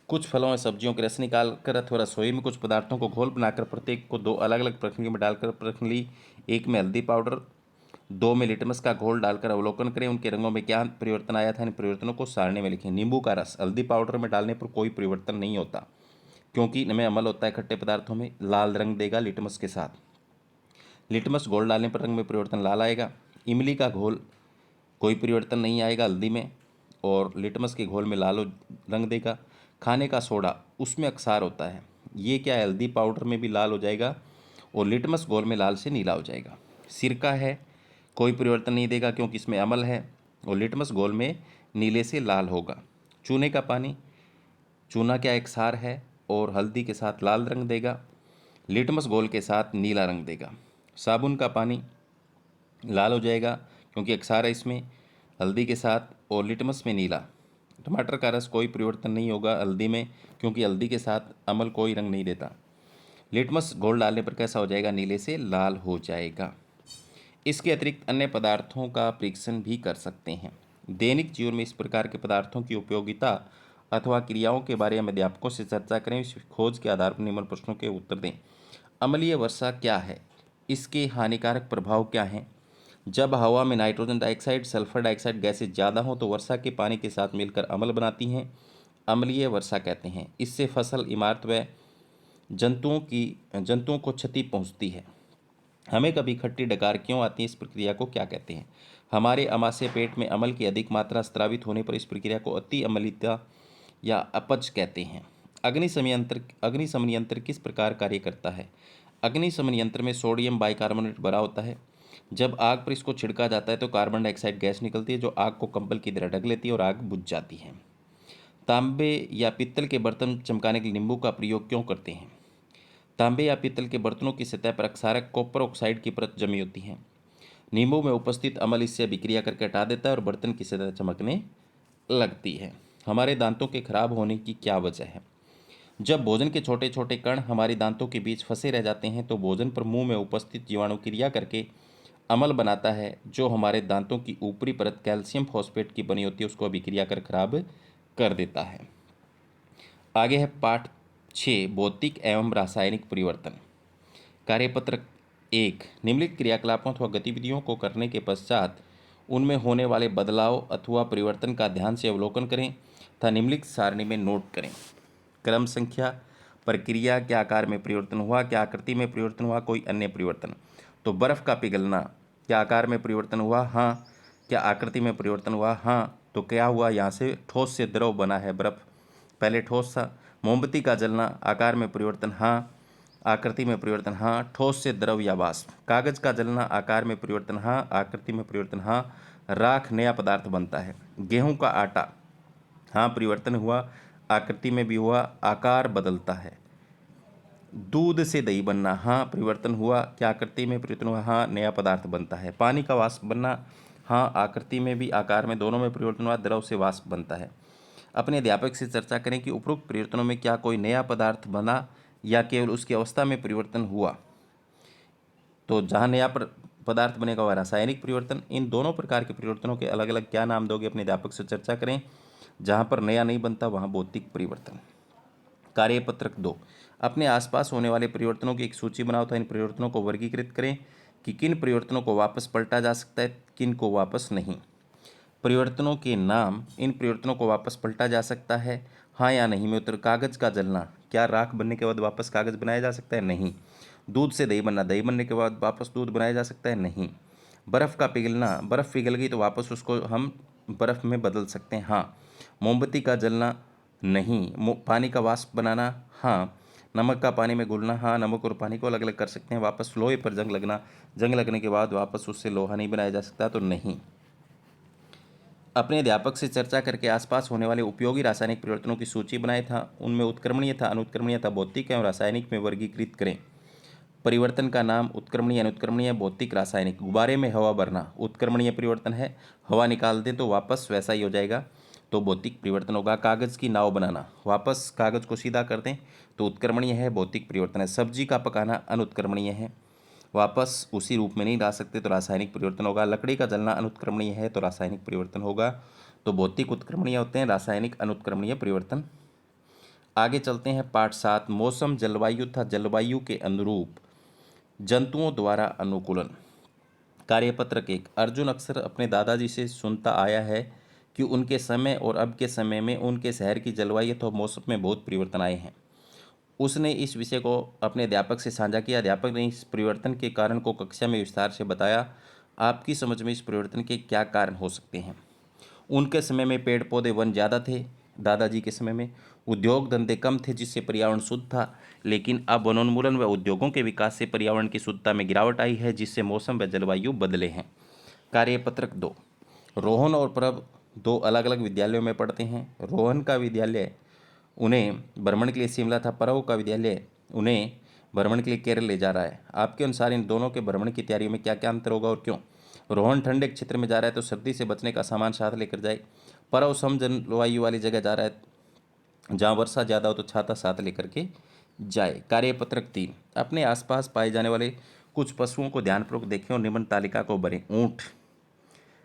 कुछ फलों और सब्जियों के रस निकालकर अथवा रसोई में कुछ पदार्थों को घोल बनाकर प्रत्येक को 2 अलग अलग प्रश्नों में डालकर प्रश्नली 1 में हल्दी पाउडर, 2 में लिटमस का घोल डालकर अवलोकन करें। उनके रंगों में क्या परिवर्तन आया था? इन परिवर्तनों को सारणी में लिखें। नींबू का रस हल्दी पाउडर में डालने पर कोई परिवर्तन नहीं होता, क्योंकि इनमें अम्ल होता है। खट्टे पदार्थों में लाल रंग देगा लिटमस के साथ। लिटमस घोल डालने पर रंग में परिवर्तन लाल आएगा। इमली का घोल कोई परिवर्तन नहीं आएगा हल्दी में, और लिटमस के घोल में लाल रंग देगा। खाने का सोडा, उसमें अक्सार होता है, ये क्या है? हल्दी पाउडर में भी लाल हो जाएगा और लिटमस घोल में लाल से नीला हो जाएगा। सिरका है, कोई परिवर्तन नहीं देगा, क्योंकि इसमें अम्ल है और लिटमस घोल में नीले से लाल होगा। चूने का पानी, चूना क्या एक क्षार है और हल्दी के साथ लाल रंग देगा, लिटमस घोल के साथ नीला रंग देगा। साबुन का पानी लाल हो जाएगा, क्योंकि अक्सार है इसमें, हल्दी के साथ, और लिटमस में नीला। टमाटर का रस कोई परिवर्तन नहीं होगा हल्दी में, क्योंकि हल्दी के साथ अम्ल कोई रंग नहीं देता। लिटमस घोल डालने पर कैसा हो जाएगा? नीले से लाल हो जाएगा। इसके अतिरिक्त अन्य पदार्थों का परीक्षण भी कर सकते हैं। दैनिक जीवन में इस प्रकार के पदार्थों की उपयोगिता अथवा क्रियाओं के बारे में अध्यापकों से चर्चा करें। इस खोज के आधार पर निम्न प्रश्नों के उत्तर दें। अम्लीय वर्षा क्या है? इसके हानिकारक प्रभाव क्या हैं? जब हवा में नाइट्रोजन डाइऑक्साइड, सल्फर डाइऑक्साइड गैसें ज़्यादा हों तो वर्षा के पानी के साथ मिलकर अम्ल बनाती हैं, अम्लीय वर्षा कहते हैं। इससे फसल, इमारत व जंतुओं को क्षति पहुंचती है। हमें कभी खट्टी डकार क्यों आती है? इस प्रक्रिया को क्या कहते हैं? हमारे आमाशय पेट में अम्ल की अधिक मात्रा स्रावित होने पर इस प्रक्रिया को अति अम्लता या अपच कहते हैं। अग्निशमन यंत्र किस प्रकार कार्य करता है? अग्निशमन यंत्र में सोडियम बाइकार्बोनेट भरा होता है। जब आग पर इसको छिड़का जाता है तो कार्बन डाइऑक्साइड गैस निकलती है, जो आग को कंबल की तरह ढक लेती है और आग बुझ जाती है। तांबे या पित्तल के बर्तन चमकाने के लिए नींबू का प्रयोग क्यों करते हैं? तांबे या पित्तल के बर्तनों की सतह पर अक्षारक कॉपर ऑक्साइड की परत जमी होती है। नींबू में उपस्थित अम्ल इससे अभिक्रिया करके हटा देता है और बर्तन की सतह चमकने लगती है। हमारे दांतों के खराब होने की क्या वजह है? जब भोजन के छोटे छोटे कण हमारे दांतों के बीच फंसे रह जाते हैं तो भोजन पर मुंह में उपस्थित जीवाणु क्रिया करके अम्ल बनाता है, जो हमारे दांतों की ऊपरी परत कैल्शियम फॉस्फेट की बनी होती है उसको अभिक्रिया कर खराब कर देता है। आगे है पाठ 6 भौतिक एवं रासायनिक परिवर्तन। कार्यपत्रक 1। निम्नलिखित क्रियाकलापों अथवा गतिविधियों को करने के पश्चात उनमें होने वाले बदलाव अथवा परिवर्तन का ध्यान से अवलोकन करें तथा निम्नलिखित सारणी में नोट करें। क्रम संख्या, प्रक्रिया, क्या आकार में परिवर्तन हुआ, क्या आकृति में परिवर्तन हुआ, कोई अन्य परिवर्तन। तो बर्फ़ का पिघलना, क्या आकार में परिवर्तन हुआ? हाँ। क्या आकृति में परिवर्तन हुआ? हाँ। तो क्या हुआ? यहाँ से ठोस से द्रव बना है बर्फ़, पहले ठोस था। मोमबत्ती का जलना, आकार में परिवर्तन? हाँ। आकृति में परिवर्तन? हाँ। ठोस से द्रव या वाष्प। कागज का जलना, आकार में परिवर्तन? हाँ। आकृति में परिवर्तन? हाँ। राख नया पदार्थ बनता है। गेहूं का आटा, हाँ परिवर्तन हुआ। आकृति में भी हुआ, आकार बदलता है। दूध से दही बनना, हाँ परिवर्तन हुआ। क्या आकृति में परिवर्तन हुआ? हाँ नया पदार्थ बनता है। पानी का वाष्प बनना, हाँ आकृति में भी आकार में दोनों में परिवर्तन हुआ, द्रव से वाष्प बनता है। अपने अध्यापक से चर्चा करें कि उपरोक्त परिवर्तनों में क्या कोई नया पदार्थ बना या केवल उसकी अवस्था में परिवर्तन हुआ। तो जहाँ नया पदार्थ बनेगा वह रासायनिक परिवर्तन। इन दोनों प्रकार के परिवर्तनों के अलग अलग क्या नाम दोगे? अपने अध्यापक से चर्चा करें। जहाँ पर नया नहीं बनता वहाँ भौतिक परिवर्तन। कार्यपत्रक 2, अपने आसपास होने वाले परिवर्तनों की एक सूची बनाओ तथा इन परिवर्तनों को वर्गीकृत करें कि किन परिवर्तनों को वापस पलटा जा सकता है, किन को वापस नहीं। परिवर्तनों के नाम, इन परिवर्तनों को वापस पलटा जा सकता है, हाँ या नहीं में उत्तर। कागज का जलना, क्या राख बनने के बाद वापस कागज बनाया जा सकता है? नहीं। दूध से दही बनना, दही बनने के बाद वापस दूध बनाया जा सकता है? नहीं। बर्फ़ का पिघलना, बर्फ़ पिघल गई तो वापस उसको हम बर्फ़ में बदल सकते हैं? हाँ। मोमबत्ती का जलना, नहीं। पानी का वाष्प बनाना, हाँ। नमक का पानी में घुलना, हाँ नमक और पानी को अलग अलग कर सकते हैं। वापस लोहे पर जंग लगना, जंग लगने के बाद वापस उससे लोहा नहीं बनाया जा सकता, तो नहीं। अपने अध्यापक से चर्चा करके आसपास होने वाले उपयोगी रासायनिक परिवर्तनों की सूची बनाए था, उनमें उत्क्रमणीय था, अनुत्क्रमणीय था, भौतिक एवं रासायनिक में वर्गीकृत करें। परिवर्तन का नाम उत्क्रमणीय, अनुत्क्रमणीय, भौतिक, रासायनिक। गुब्बारे में हवा भरना उत्क्रमणीय परिवर्तन है, हवा निकाल दें तो वापस वैसा ही हो जाएगा, तो भौतिक परिवर्तन होगा। कागज़ की नाव बनाना, वापस कागज़ को सीधा कर दें तो उत्क्रमणीय है, भौतिक परिवर्तन है। सब्जी का पकाना अनुत्क्रमणीय है, वापस उसी रूप में नहीं ला सकते, तो रासायनिक परिवर्तन होगा। लकड़ी का जलना अनुत्क्रमणीय है, तो रासायनिक परिवर्तन होगा। तो भौतिक उत्क्रमणीय होते हैं, रासायनिक अनुत्क्रमणीय परिवर्तन। आगे चलते हैं पाठ 7, मौसम जलवायु तथा जलवायु के अनुरूप जंतुओं द्वारा अनुकूलन। कार्यपत्रक 1, अर्जुन अक्सर अपने दादाजी से सुनता आया है कि उनके समय और अब के समय में उनके शहर की जलवायु तो मौसम में बहुत परिवर्तन आए हैं। उसने इस विषय को अपने अध्यापक से साझा किया। अध्यापक ने इस परिवर्तन के कारण को कक्षा में विस्तार से बताया। आपकी समझ में इस परिवर्तन के क्या कारण हो सकते हैं? उनके समय में पेड़ पौधे वन ज़्यादा थे, दादाजी के समय में उद्योग धंधे कम थे जिससे पर्यावरण शुद्ध था, लेकिन अब वनोन्मूलन व उद्योगों के विकास से पर्यावरण की शुद्धता में गिरावट आई है जिससे मौसम व जलवायु बदले हैं। कार्यपत्रक 2, रोहन और प्रभ दो अलग अलग विद्यालयों में पढ़ते हैं। रोहन का विद्यालय उन्हें भ्रमण के लिए शिमला था, परव का विद्यालय उन्हें भ्रमण के लिए केरल ले जा रहा है। आपके अनुसार इन दोनों के भ्रमण की तैयारियों में क्या क्या अंतर होगा और क्यों? रोहन ठंडे क्षेत्र में जा रहा है तो सर्दी से बचने का सामान साथ लेकर जाए। परव सम जलवायु वाली जगह जा रहा है जहाँ वर्षा ज़्यादा हो तो छाता साथ लेकर के जाए। कार्यपत्रक 3, अपने आसपास पाए जाने वाले कुछ पशुओं को ध्यानपूर्वक देखें और निम्न तालिका को भरें। ऊँट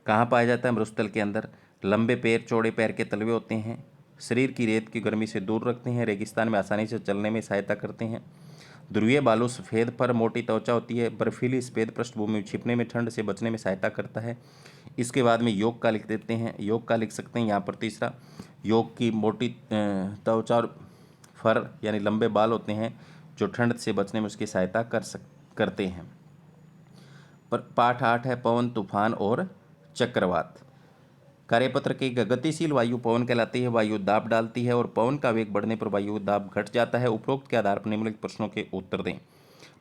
कहाँ पाया जाता है? मरुस्थल के अंदर। लंबे पैर, चौड़े पैर के तलवे होते हैं, शरीर की रेत की गर्मी से दूर रखते हैं, रेगिस्तान में आसानी से चलने में सहायता करते हैं। ध्रुवीय बालू सफ़ेद पर मोटी त्वचा होती है, बर्फीली सफ़ेद पृष्ठभूमि में छिपने में ठंड से बचने में सहायता करता है। इसके बाद में योग का लिख देते हैं, योग का लिख सकते हैं यहाँ पर। तीसरा, योग की मोटी त्वचा और फर यानी लंबे बाल होते हैं जो ठंड से बचने में उसकी सहायता करते हैं। पर पाठ 8 है पवन, तूफान और चक्रवात। कार्यपत्र की गतिशील वायु पवन कहलाती है, वायु दाब डालती है और पवन का वेग बढ़ने पर वायु दाब घट जाता है। उपरोक्त के आधार पर निम्नलिखित प्रश्नों के उत्तर दें।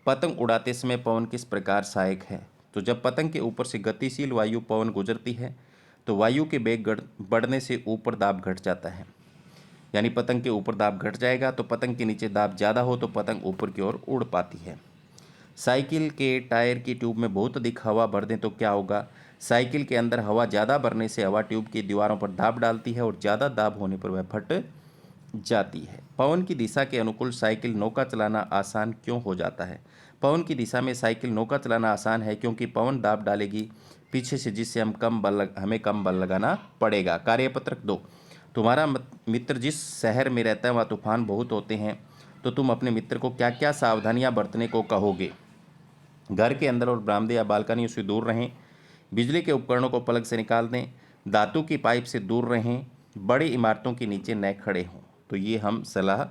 पतंग उड़ाते समय पवन किस प्रकार सहायक है? तो जब पतंग के ऊपर से गतिशील वायु पवन गुजरती है तो वायु के वेग बढ़ने से ऊपर दाब घट जाता है, यानी पतंग के ऊपर दाब घट जाएगा। तो पतंग के नीचे दाब ज़्यादा हो तो पतंग ऊपर की ओर उड़ पाती है। साइकिल के टायर की ट्यूब में बहुत अधिक हवा भर दें तो क्या होगा? साइकिल के अंदर हवा ज़्यादा भरने से हवा ट्यूब की दीवारों पर दाब डालती है और ज़्यादा दाब होने पर वह फट जाती है। पवन की दिशा के अनुकूल साइकिल नौका चलाना आसान क्यों हो जाता है? पवन की दिशा में साइकिल नौका चलाना आसान है क्योंकि पवन दाब डालेगी पीछे से, जिससे हमें कम बल लगाना पड़ेगा। कार्यपत्रक 2, तुम्हारा मित्र जिस शहर में रहता है वहाँ तूफान बहुत होते हैं, तो तुम अपने मित्र को क्या क्या सावधानियाँ बरतने को कहोगे? घर के अंदर और बरामदे या बालकनी से दूर रहें, बिजली के उपकरणों को प्लग से निकाल दें, धातु की पाइप से दूर रहें, बड़ी इमारतों के नीचे न खड़े हों। तो ये हम सलाह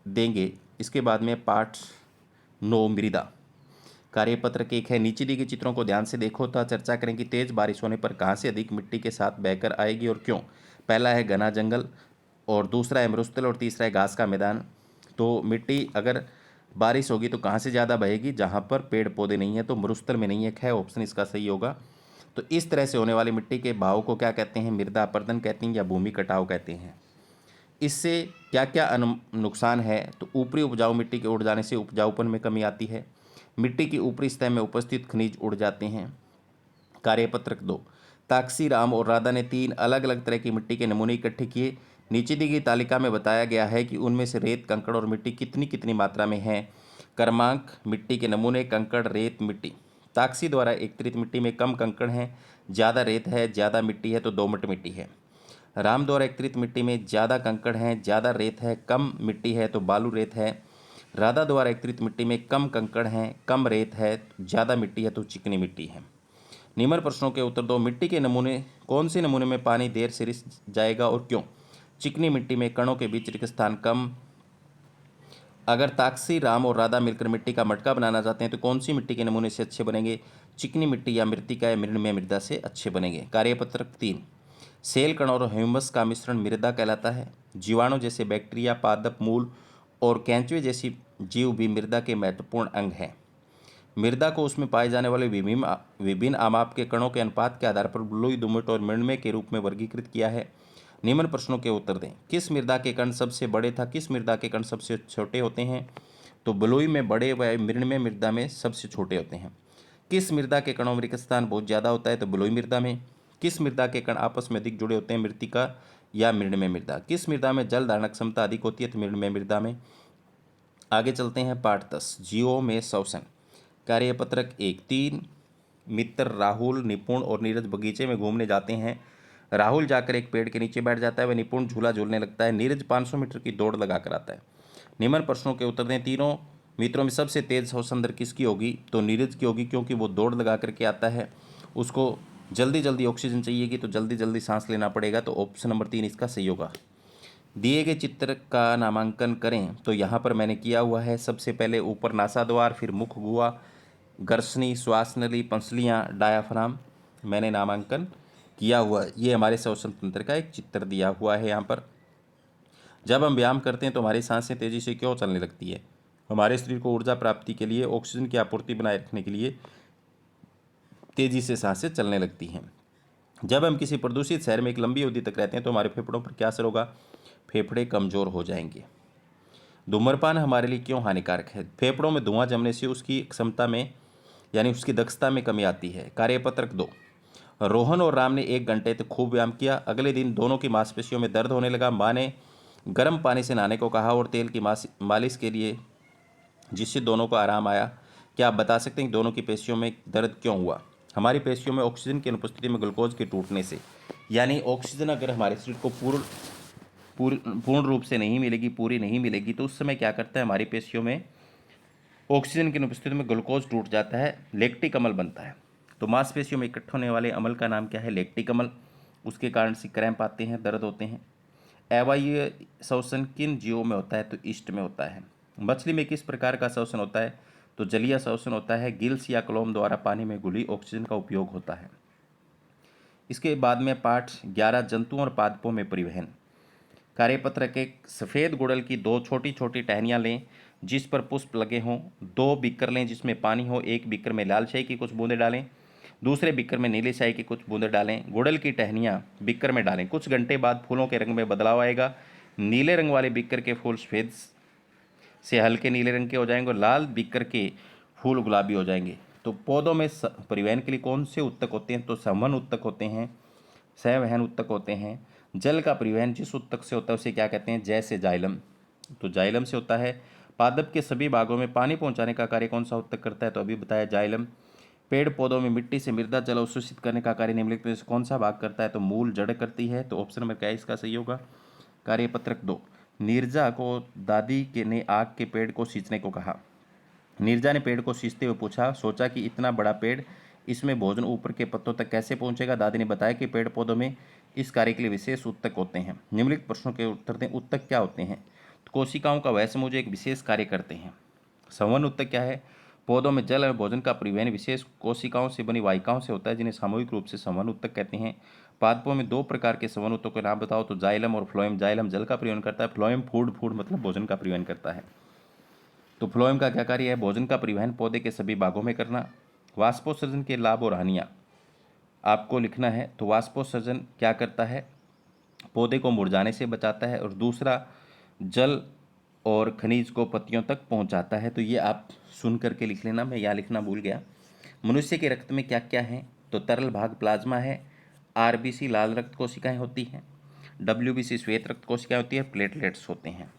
देंगे। इसके बाद में पाठ 9, मृदा। कार्यपत्र के 1 है, नीचे दी गई चित्रों को ध्यान से देखो तथा चर्चा करें कि तेज बारिश होने पर कहाँ से अधिक मिट्टी के साथ बहकर आएगी और क्यों। पहला है घना जंगल और दूसरा है मरुस्थल और तीसरा है घास का मैदान। तो मिट्टी अगर बारिश होगी तो कहाँ से ज़्यादा बहेगी? जहाँ पर पेड़ पौधे नहीं है, तो मरुस्थल में नहीं है। ख ऑप्शन इसका सही होगा। तो इस तरह से होने वाली मिट्टी के बहाव को क्या कहते हैं? मृदा अपरदन कहते हैं या भूमि कटाव कहते हैं। इससे क्या क्या नुकसान है? तो ऊपरी उपजाऊ मिट्टी के उड़ जाने से उपजाऊपन में कमी आती है। मिट्टी की ऊपरी सतह में उपस्थित खनिज उड़ जाते हैं। कार्यपत्रक 2, ताकसी, राम और राधा ने 3 अलग अलग तरह की मिट्टी के नमूने इकट्ठे किए। नीचे दी गई तालिका में बताया गया है कि उनमें से रेत, कंकड़ और मिट्टी कितनी कितनी मात्रा में है। क्रमांक: मिट्टी के नमूने, कंकड़, रेत, मिट्टी। ताकसी द्वारा एकत्रित मिट्टी में कम कंकड़ हैं, ज़्यादा रेत है, ज़्यादा मिट्टी है तो दोमट मिट्टी है। राम द्वारा एकत्रित मिट्टी में ज़्यादा कंकड़ हैं, ज़्यादा रेत है, कम मिट्टी है तो बालू रेत है। राधा द्वारा एकत्रित मिट्टी में कम कंकड़ हैं, कम रेत है, ज़्यादा मिट्टी है तो चिकनी मिट्टी है। निम्न प्रश्नों के उत्तर दो। मिट्टी के नमूने, कौन से नमूने में पानी देर से रिस जाएगा और क्यों? चिकनी मिट्टी में कणों के बीच रिक्त स्थान कम। अगर ताकसी, राम और राधा मिलकर मिट्टी का मटका बनाना चाहते हैं तो कौन सी मिट्टी के नमूने से अच्छे बनेंगे? चिकनी मिट्टी या मृत्तिका या मृण्मय मृदा से अच्छे बनेंगे। कार्यपत्रक 3, सेल, कण और ह्यूमस का मिश्रण मृदा कहलाता है। जीवाणु जैसे बैक्टीरिया, पादप, मूल और केंचुए जैसी जीव भी मृदा के महत्वपूर्ण अंग हैं। मृदा को उसमें पाए जाने वाले विभिन्न आमाप के कणों के अनुपात के आधार पर बलुई, दोमट और मृण्मय के रूप में वर्गीकृत किया है। निम्न प्रश्नों के उत्तर दें। किस मृदा के कण सबसे बड़े तथा किस मृदा के कण सबसे छोटे होते हैं? तो बलुई में बड़े व मृण्मय मृदा में सबसे छोटे होते हैं। किस मृदा के कणों में रिक्त स्थान बहुत ज़्यादा होता है? तो बलुई मृदा में। किस मृदा के कण आपस में अधिक जुड़े होते हैं? मृत्तिका या मृण्मय मृदा। किस मृदा में जल धारण क्षमता अधिक होती है? तो मृण्मय मृदा में। आगे चलते हैं पाठ 10, जीवों में श्वसन। कार्यपत्रक 1, 3 मित्र राहुल, निपुण और नीरज बगीचे में घूमने जाते हैं। राहुल जाकर एक पेड़ के नीचे बैठ जाता है, वह निपुण झूला झूलने लगता है। नीरज 500 मीटर की दौड़ लगाकर आता है। निम्न प्रश्नों के उत्तर दें। तीनों मित्रों में सबसे तेज श्वसन दर किसकी होगी? तो नीरज की होगी, क्योंकि वो दौड़ लगा करके आता है, उसको जल्दी जल्दी ऑक्सीजन चाहिएगी तो जल्दी जल्दी सांस लेना पड़ेगा। तो ऑप्शन नंबर 3 इसका सही होगा। दिए गए चित्र का नामांकन करें। तो यहाँ पर मैंने किया हुआ है। सबसे पहले ऊपर नासाद्वार, फिर मुख गुहा, गर्सनी, श्वास नली, पंसलियाँ, डायाफ्राम मैंने नामांकन किया हुआ है। ये हमारे श्वसन तंत्र का एक चित्र दिया हुआ है। यहाँ पर जब हम व्यायाम करते हैं तो हमारी सांसें तेज़ी से क्यों चलने लगती है? हमारे शरीर को ऊर्जा प्राप्ति के लिए, ऑक्सीजन की आपूर्ति बनाए रखने के लिए तेज़ी से सांसें चलने लगती हैं। जब हम किसी प्रदूषित शहर में एक लंबी अवधि तक रहते हैं तो हमारे फेफड़ों पर क्या असर होगा? फेफड़े कमज़ोर हो जाएंगे। धूम्रपान हमारे लिए क्यों हानिकारक है? फेफड़ों में धुआं जमने से उसकी क्षमता में यानी उसकी दक्षता में कमी आती है। कार्यपत्रक 2, रोहन और राम ने 1 घंटे तक खूब व्यायाम किया। अगले दिन दोनों की मांसपेशियों में दर्द होने लगा। माँ ने गर्म पानी से नहाने को कहा और तेल की मालिश के लिए, जिससे दोनों को आराम आया। क्या आप बता सकते हैं कि दोनों की पेशियों में दर्द क्यों हुआ? हमारी पेशियों में ऑक्सीजन की अनुपस्थिति में ग्लूकोज के टूटने से, यानी ऑक्सीजन अगर हमारे शरीर को पूर्ण रूप से नहीं मिलेगी, पूरी नहीं मिलेगी, तो उस समय क्या करता है? हमारी पेशियों में ऑक्सीजन की अनुपस्थिति में ग्लूकोज टूट जाता है, लैक्टिक अम्ल बनता है। तो मांसपेशियों में इकट्ठा होने वाले अम्ल का नाम क्या है? लैक्टिक अम्ल। उसके कारण से क्रैम्प आते हैं, दर्द होते हैं। अवायवीय श्वसन किन जीवों में होता है? तो ईस्ट में होता है। मछली में किस प्रकार का श्वसन होता है? तो जलीय श्वसन होता है। गिल्स या क्लोम द्वारा पानी में घुली ऑक्सीजन का उपयोग होता है। इसके बाद में पाठ 11, जंतुओं और पादपों में परिवहन। कार्यपत्रक 1, सफ़ेद गुड़हल की 2 छोटी छोटी टहनियाँ लें जिस पर पुष्प लगे हों। 2 बीकर लें जिसमें पानी हो। 1 बीकर में लाल शाही की कुछ बूंदें डालें, दूसरे बीकर में नीली शाही की कुछ बूंदें डालें। गुड़हल की टहनियाँ बीकर में डालें। कुछ घंटे बाद फूलों के रंग में बदलाव आएगा। नीले रंग वाले बीकर के फूल सफ़ेद से हल्के नीले रंग के हो जाएंगे और लाल बीकर के फूल गुलाबी हो जाएंगे। तो पौधों में परिवहन के लिए कौन से उत्तक होते हैं? तो संवहन उत्तक होते हैं, संवहन उत्तक होते हैं। जल का परिवहन जिस उत्तक से होता है उसे क्या कहते हैं? जैसे जाइलम, तो जाइलम से होता है। पादप के सभी भागों में पानी पहुंचाने का कार्य कौन सा उत्तक करता है? तो अभी बताया जाइलम। पेड़ पौधों में मिट्टी से मृदा जल अवशोषित करने का कार्य निम्नलिखित में से कौन सा भाग करता है? तो मूल, जड़ करती है। तो ऑप्शन नंबर क्या है इसका सही होगा? कार्यपत्रक 2, नीरजा को दादी के ने आग के पेड़ को सींचने को कहा। नीरजा ने पेड़ को सींचते हुए पूछा, सोचा कि इतना बड़ा पेड़, इसमें भोजन ऊपर के पत्तों तक कैसे पहुंचेगा? दादी ने बताया कि पेड़ पौधों में इस कार्य के लिए विशेष उत्तक होते हैं। निम्नलिखित प्रश्नों के उत्तर दें। उत्तक क्या होते हैं? तो कोशिकाओं का वह समूह जो एक विशेष कार्य करते हैं। संवहन उत्तक क्या है? पौधों में जल और भोजन का परिवहन विशेष कोशिकाओं से बनी वाहिकाओं से होता है, जिन्हें सामूहिक रूप से संवहन उत्तक कहते हैं। पादपों में 2 प्रकार के संवहन उत्तकों के नाम बताओ। तो जाइलम और फ्लोएम। जाइलम जल का परिवहन करता है, फ्लोएम फूड मतलब भोजन का परिवहन करता है। तो फ्लोएम का क्या कार्य है? भोजन का परिवहन पौधे के सभी भागों में करना। वाष्पोत्सर्जन के लाभ और हानियाँ आपको लिखना है। तो वाष्पोत्सर्जन क्या करता है? पौधे को मुरझाने से बचाता है, और दूसरा जल और खनिज को पत्तियों तक पहुंचाता है। तो ये आप सुन करके लिख लेना, मैं यहाँ लिखना भूल गया। मनुष्य के रक्त में क्या क्या है? तो तरल भाग प्लाज्मा है, आरबीसी लाल रक्त कोशिकाएं होती हैं, डब्ल्यूबीसी श्वेत रक्त कोशिकाएं होती है, प्लेटलेट्स होते हैं।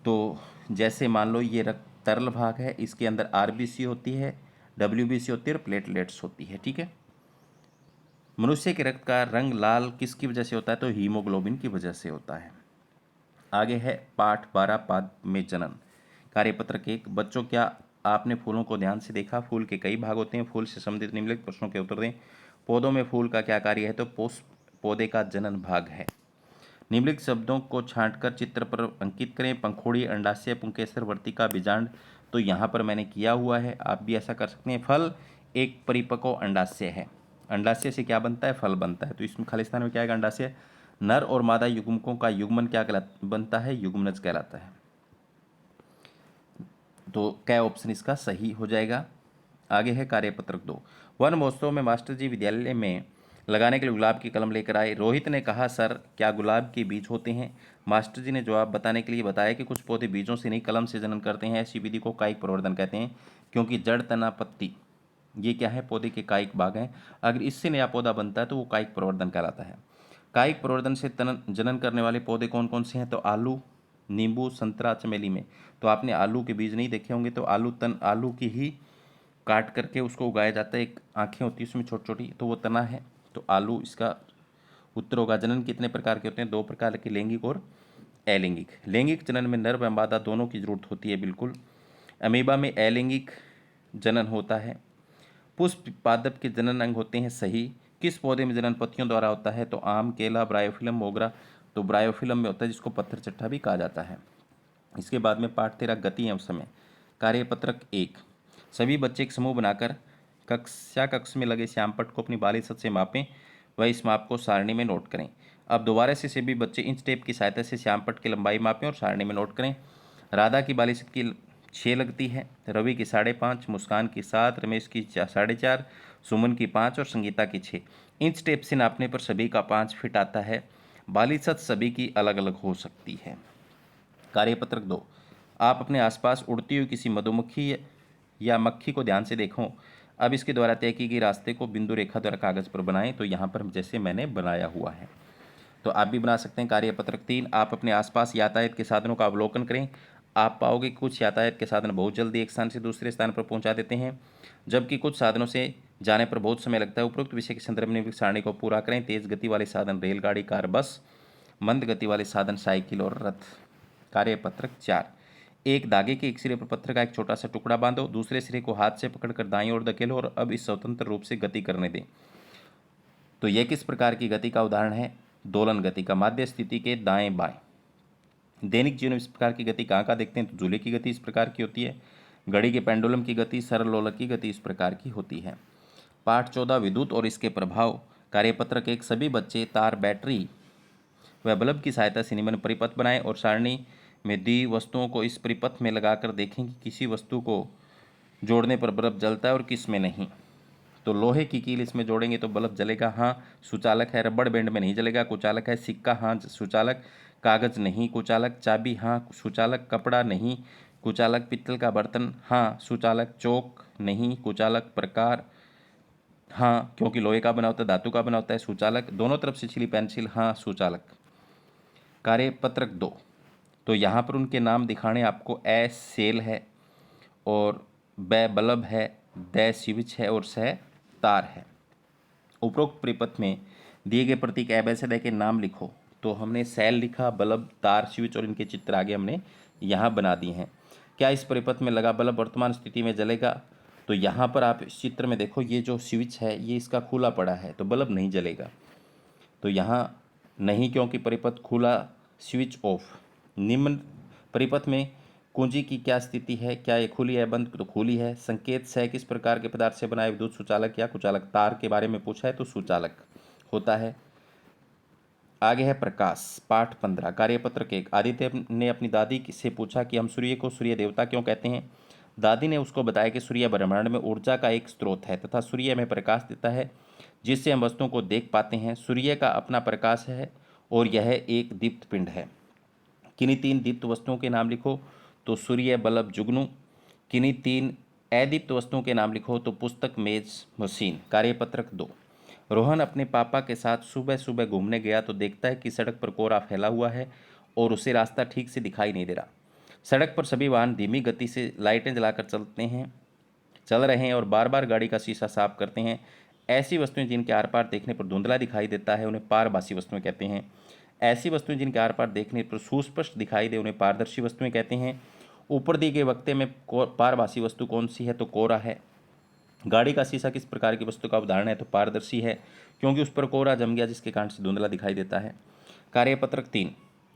तो जैसे मान लो ये रक्त तरल भाग है, इसके अंदर आरबीसी होती है, डब्ल्यूबीसी होती है और प्लेटलेट्स होती है। ठीक है। मनुष्य के रक्त का रंग लाल किसकी वजह से होता है? तो हीमोग्लोबिन की वजह से होता है। आगे है पाठ 12 पाद में जनन। कार्यपत्रक 1, बच्चों क्या आपने फूलों को ध्यान से देखा? फूल के कई भाग होते हैं। फूल से संबंधित निम्नलिखित प्रश्नों के उत्तर दें। पौधों में फूल का क्या कार्य है? तो पौधे का जनन भाग है। निम्नलिखित शब्दों को छांटकर चित्र पर अंकित करें। पंखुड़ी, अंडाशय, पुंकेसर, वर्तिका, बीजांड। तो यहाँ पर मैंने किया हुआ है, आप भी ऐसा कर सकते हैं। फल एक परिपक्व अंडाशय है। अंडाशय से क्या बनता है? फल बनता है। तो इसमें खालिस्तान में क्या है? अंडाशय। नर और मादा युग्मकों का युग्मन क्या बनता है? युग्मनज कहलाता है। तो क्या ऑप्शन इसका सही हो जाएगा? आगे है कार्यपत्रक 2। वन महोत्सव में मास्टर जी विद्यालय में लगाने के लिए गुलाब की कलम लेकर आए। रोहित ने कहा, सर क्या गुलाब के बीज होते हैं? मास्टर जी ने जवाब बताने के लिए बताया कि कुछ पौधे बीजों से नहीं कलम से जनन करते हैं। ऐसी विधि को कायिक प्रवर्धन कहते हैं, क्योंकि जड़, तना, पत्ती ये क्या है? पौधे के कायिक भाग हैं। अगर इससे नया पौधा बनता है तो वो कायिक प्रवर्धन कहलाता है। कायिक प्रवर्धन से जनन करने वाले पौधे कौन कौन से हैं? तो आलू, नींबू, संतरा, चमेली में। तो आपने आलू के बीज नहीं देखे होंगे। तो आलू की ही काट करके उसको उगाया जाता है। एक आँखें होती है उसमें छोटी छोटी, तो वो तना है। तो आलू इसका उत्तर होगा। जनन कितने प्रकार के होते हैं? 2 प्रकार के, लैंगिक और अलैंगिक। लैंगिक जनन में नर व मादा दोनों की जरूरत होती है, बिल्कुल। अमीबा में अलैंगिक जनन होता है। पुष्प पादप के जनन अंग होते हैं, सही। किस पौधे में जनन पत्तियों द्वारा होता है? तो आम, केला, ब्रायोफिलम, मोगरा। तो ब्रायोफिलम में होता है, जिसको पत्थर चट्टा भी कहा जाता है। इसके बाद में पाठ 13 गति एवं समय। कार्यपत्रक 1, सभी बच्चे एक समूह बनाकर कक्ष में लगे श्यामपट्ट को अपनी बाली सत से मापें व इस माप को सारणी में नोट करें। अब दोबारा से सभी बच्चे इंच टेप की सहायता से श्यामपट्ट की लंबाई मापें और सारणी में नोट करें। राधा की बाली सत की 6 लगती है, रवि की 5.5, मुस्कान की 7, रमेश की 4.5, सुमन की 5 और संगीता की 6। इंच टेप से नापने पर सभी का 5 फिट आता है। बाली सत सभी की अलग अलग हो सकती है। कार्यपत्रक 2, आप अपने आसपास उड़ती हुई किसी मधुमक्खी या मक्खी को ध्यान से देखो। अब इसके द्वारा तय की गई रास्ते को बिंदु रेखा द्वारा कागज पर बनाएं। तो यहाँ पर जैसे मैंने बनाया हुआ है, तो आप भी बना सकते हैं। कार्यपत्रक 3, आप अपने आसपास यातायात के साधनों का अवलोकन करें। आप पाओगे कि कुछ यातायात के साधन बहुत जल्दी एक स्थान से दूसरे स्थान पर पहुंचा देते हैं, जबकि कुछ साधनों से जाने पर बहुत समय लगता है। उपरोक्त विषय के संदर्भ में सारणी को पूरा करें। तेज गति वाले साधन रेलगाड़ी, कार, बस। मंद गति वाले साधन साइकिल और रथ। कार्यपत्रक 4, एक धागे के एक सिरे पर पत्थर का एक छोटा सा टुकड़ा बांधो, दूसरे सिरे को हाथ से पकड़कर दाईं ओर धकेलो और अब इस स्वतंत्र रूप से गति करने दें। तो यह किस प्रकार की गति का उदाहरण है? दोलन गति का। माध्य स्थिति के दाएं बाएं। दैनिक जीवन में इस प्रकार की गति कहाँ देखते हैं? तो झूले की गति इस प्रकार की होती है। घड़ी के पेंडुलम की गति, सरल लोलक की गति इस प्रकार की होती है। पाठ 14, विद्युत और इसके प्रभाव। कार्यपत्रक 1, सभी बच्चे तार, बैटरी व बल्ब की सहायता से निम्न परिपथ बनाएं और सारणी में दी वस्तुओं को इस परिपथ में लगाकर देखें कि किसी वस्तु को जोड़ने पर बल्ब जलता है और किस में नहीं। तो लोहे की कील इसमें जोड़ेंगे तो बल्ब जलेगा, हाँ सुचालक है। रबड़ बैंड में नहीं जलेगा, कुचालक है। सिक्का, हाँ सुचालक। कागज नहीं कुचालक। चाबी, हाँ सुचालक। कपड़ा नहीं कुचालक। पित्तल का बर्तन, हाँ सुचालक। चौक नहीं कुचालक। प्रकार, हाँ क्योंकि लोहे का बना होता है, धातु का बना होता है, सुचालक। दोनों तरफ से छिली पेंसिल, हाँ सुचालक। कार्यपत्रक 2, तो यहाँ पर उनके नाम दिखाने आपको। ए सेल है और ब बल्ब है, द स्विच है और स तार है। उपरोक्त परिपथ में दिए गए प्रतीक ए ब से द के नाम लिखो। तो हमने सेल लिखा, बल्ब, तार, स्विच और इनके चित्र आगे हमने यहाँ बना दिए हैं। क्या इस परिपथ में लगा बल्ब वर्तमान स्थिति में जलेगा? तो यहाँ पर आप इस चित्र में देखो, ये जो स्विच है ये इसका खुला पड़ा है, तो बल्ब नहीं जलेगा। तो यहाँ नहीं, क्योंकि परिपथ खुला, स्विच ऑफ। निम्न परिपथ में कुंजी की क्या स्थिति है? क्या ये खुली है, बंद? तो खुली है। संकेत से किस प्रकार के पदार्थ से बनाए? विद्युत सुचालक या कुचालक। तार के बारे में पूछा है तो सुचालक होता है। आगे है प्रकाश। पाठ 15, कार्यपत्रक 1, आदित्य ने अपनी दादी से पूछा कि हम सूर्य को सूर्य देवता क्यों कहते हैं? दादी ने उसको बताया कि सूर्य ब्रह्मांड में ऊर्जा का एक स्रोत है तथा सूर्य में प्रकाश देता है। जिससे हम वस्तुओं को देख पाते हैं। सूर्य का अपना प्रकाश है और यह एक दीप्त पिंड है। किन्हीं 3 दीप्त वस्तुओं के नाम लिखो, तो सूर्य, बल्ब, जुगनू। किन्हीं 3 अदीप्त वस्तुओं के नाम लिखो, तो पुस्तक, मेज, मशीन। कार्यपत्रक 2। रोहन अपने पापा के साथ सुबह सुबह घूमने गया तो देखता है कि सड़क पर कोहरा फैला हुआ है और उसे रास्ता ठीक से दिखाई नहीं दे रहा। सड़क पर सभी वाहन धीमी गति से लाइटें जलाकर चल रहे हैं और बार बार गाड़ी का शीशा साफ करते हैं। ऐसी वस्तुएं जिनके आर पार देखने पर धुंधला दिखाई देता है उन्हें पारभासी वस्तुएं कहते हैं। ऐसी वस्तुएं जिनके आर पार देखने पर सुस्पष्ट दिखाई दे उन्हें पारदर्शी वस्तुएं कहते हैं। ऊपर दिए गए वक्ते में पारभासी वस्तु कौन सी है, तो कोहरा है। गाड़ी का शीशा किस प्रकार की वस्तु का उदाहरण है, तो पारदर्शी है, क्योंकि उस पर कोहरा जम गया जिसके कारण से धुंधला दिखाई देता है। कार्यपत्रक 3।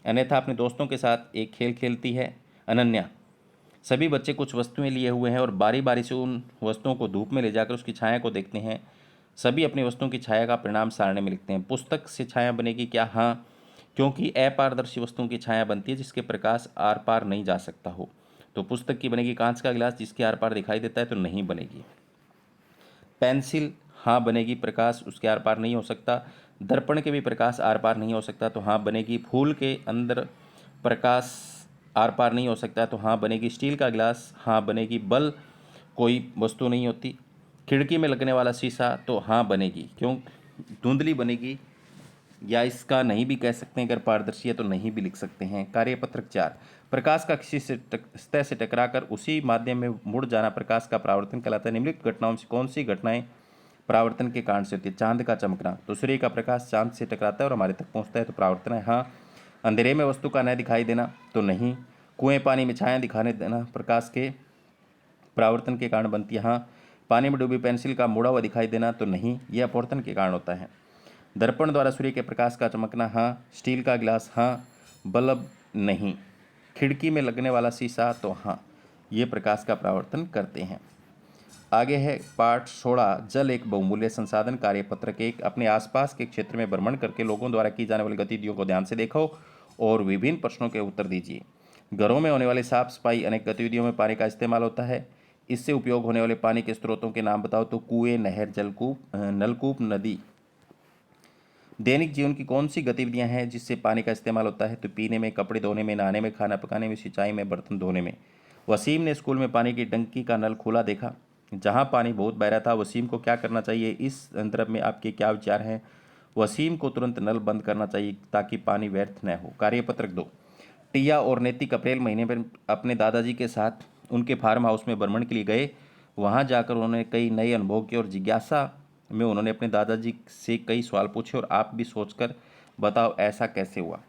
अन्यथा अपने दोस्तों के साथ एक खेल खेलती है। अनन्या। सभी बच्चे कुछ वस्तुएं लिए हुए हैं और बारी बारी से उन वस्तुओं को धूप में ले जाकर उसकी छाया को देखते हैं। सभी अपनी वस्तुओं की छाया का परिणाम सारणी में लिखते हैं। पुस्तक से छाया बनेगी क्या, हाँ, क्योंकि अपारदर्शी वस्तुओं की छाया बनती है जिसके प्रकाश आर पार नहीं जा सकता हो। तो पुस्तक की बनेगी कांच का गिलास जिसके आर पार दिखाई देता है, तो नहीं बनेगी। पेंसिल, हाँ बनेगी, प्रकाश उसके आर पार नहीं हो सकता। दर्पण के भी प्रकाश आर पार नहीं हो सकता, तो हाँ बनेगी। फूल के अंदर प्रकाश आर पार नहीं हो सकता, तो हाँ बनेगी। स्टील का गिलास, हाँ बनेगी। बल कोई वस्तु नहीं होती। खिड़की में लगने वाला शीशा, तो हाँ बनेगी, क्यों, धुंधली बनेगी, या इसका नहीं भी कह सकते हैं। अगर पारदर्शी है तो नहीं भी लिख सकते हैं। कार्यपत्रक 4। प्रकाश का किसी सतह से टकराकर उसी माध्यम में मुड़ जाना प्रकाश का परावर्तन कहलाता है। निम्नलिखित घटनाओं से कौन सी घटनाएं परावर्तन के कारण से होती है। चांद का चमकना, तो सूर्य का प्रकाश चांद से टकराता है और हमारे तक पहुंचता है, तो परावर्तन है, हाँ। अंधेरे में वस्तु का न दिखाई देना, तो नहीं। कुएं पानी में छाया दिखाने देना प्रकाश के परावर्तन के कारण बनती है, हाँ। पानी में डूबी पेंसिल का मुड़ा हुआ दिखाई देना, तो नहीं, यह अपवर्तन के कारण होता है। दर्पण द्वारा सूर्य के प्रकाश का चमकना, हाँ। स्टील का गिलास, हाँ। बल्ब, नहीं। खिड़की में लगने वाला शीशा, तो हाँ, ये प्रकाश का परावर्तन करते हैं। आगे है पाठ 16, जल एक बहुमूल्य संसाधन। कार्यपत्रक 1। अपने आसपास के क्षेत्र में भ्रमण करके लोगों द्वारा की जाने वाली गतिविधियों को ध्यान से देखो और विभिन्न प्रश्नों के उत्तर दीजिए। घरों में होने वाली साफ सफाई अनेक गतिविधियों में पानी का इस्तेमाल होता है। इससे उपयोग होने वाले पानी के स्रोतों के नाम बताओ, तो कुएं, नहर, नलकूप, नदी। दैनिक जीवन की कौन सी गतिविधियां हैं जिससे पानी का इस्तेमाल होता है, तो पीने में, कपड़े धोने में, नहाने में, खाना पकाने में, सिंचाई में, बर्तन धोने में। वसीम ने स्कूल में पानी की टंकी का नल खुला देखा। जहां पानी बहुत बह रहा था, वसीम को क्या करना चाहिए, इस संदर्भ में आपके क्या विचार हैं। वसीम को तुरंत नल बंद करना चाहिए ताकि पानी व्यर्थ न हो। कार्यपत्रक 2। टिया और नैतिक अप्रैल महीने में अपने दादाजी के साथ उनके फार्म हाउस में भ्रमण के लिए गए। वहां जाकर उन्होंने कई नए अनुभव किए और जिज्ञासा में उन्होंने अपने दादाजी से कई सवाल पूछे, और आप भी सोचकर बताओ ऐसा कैसे हुआ।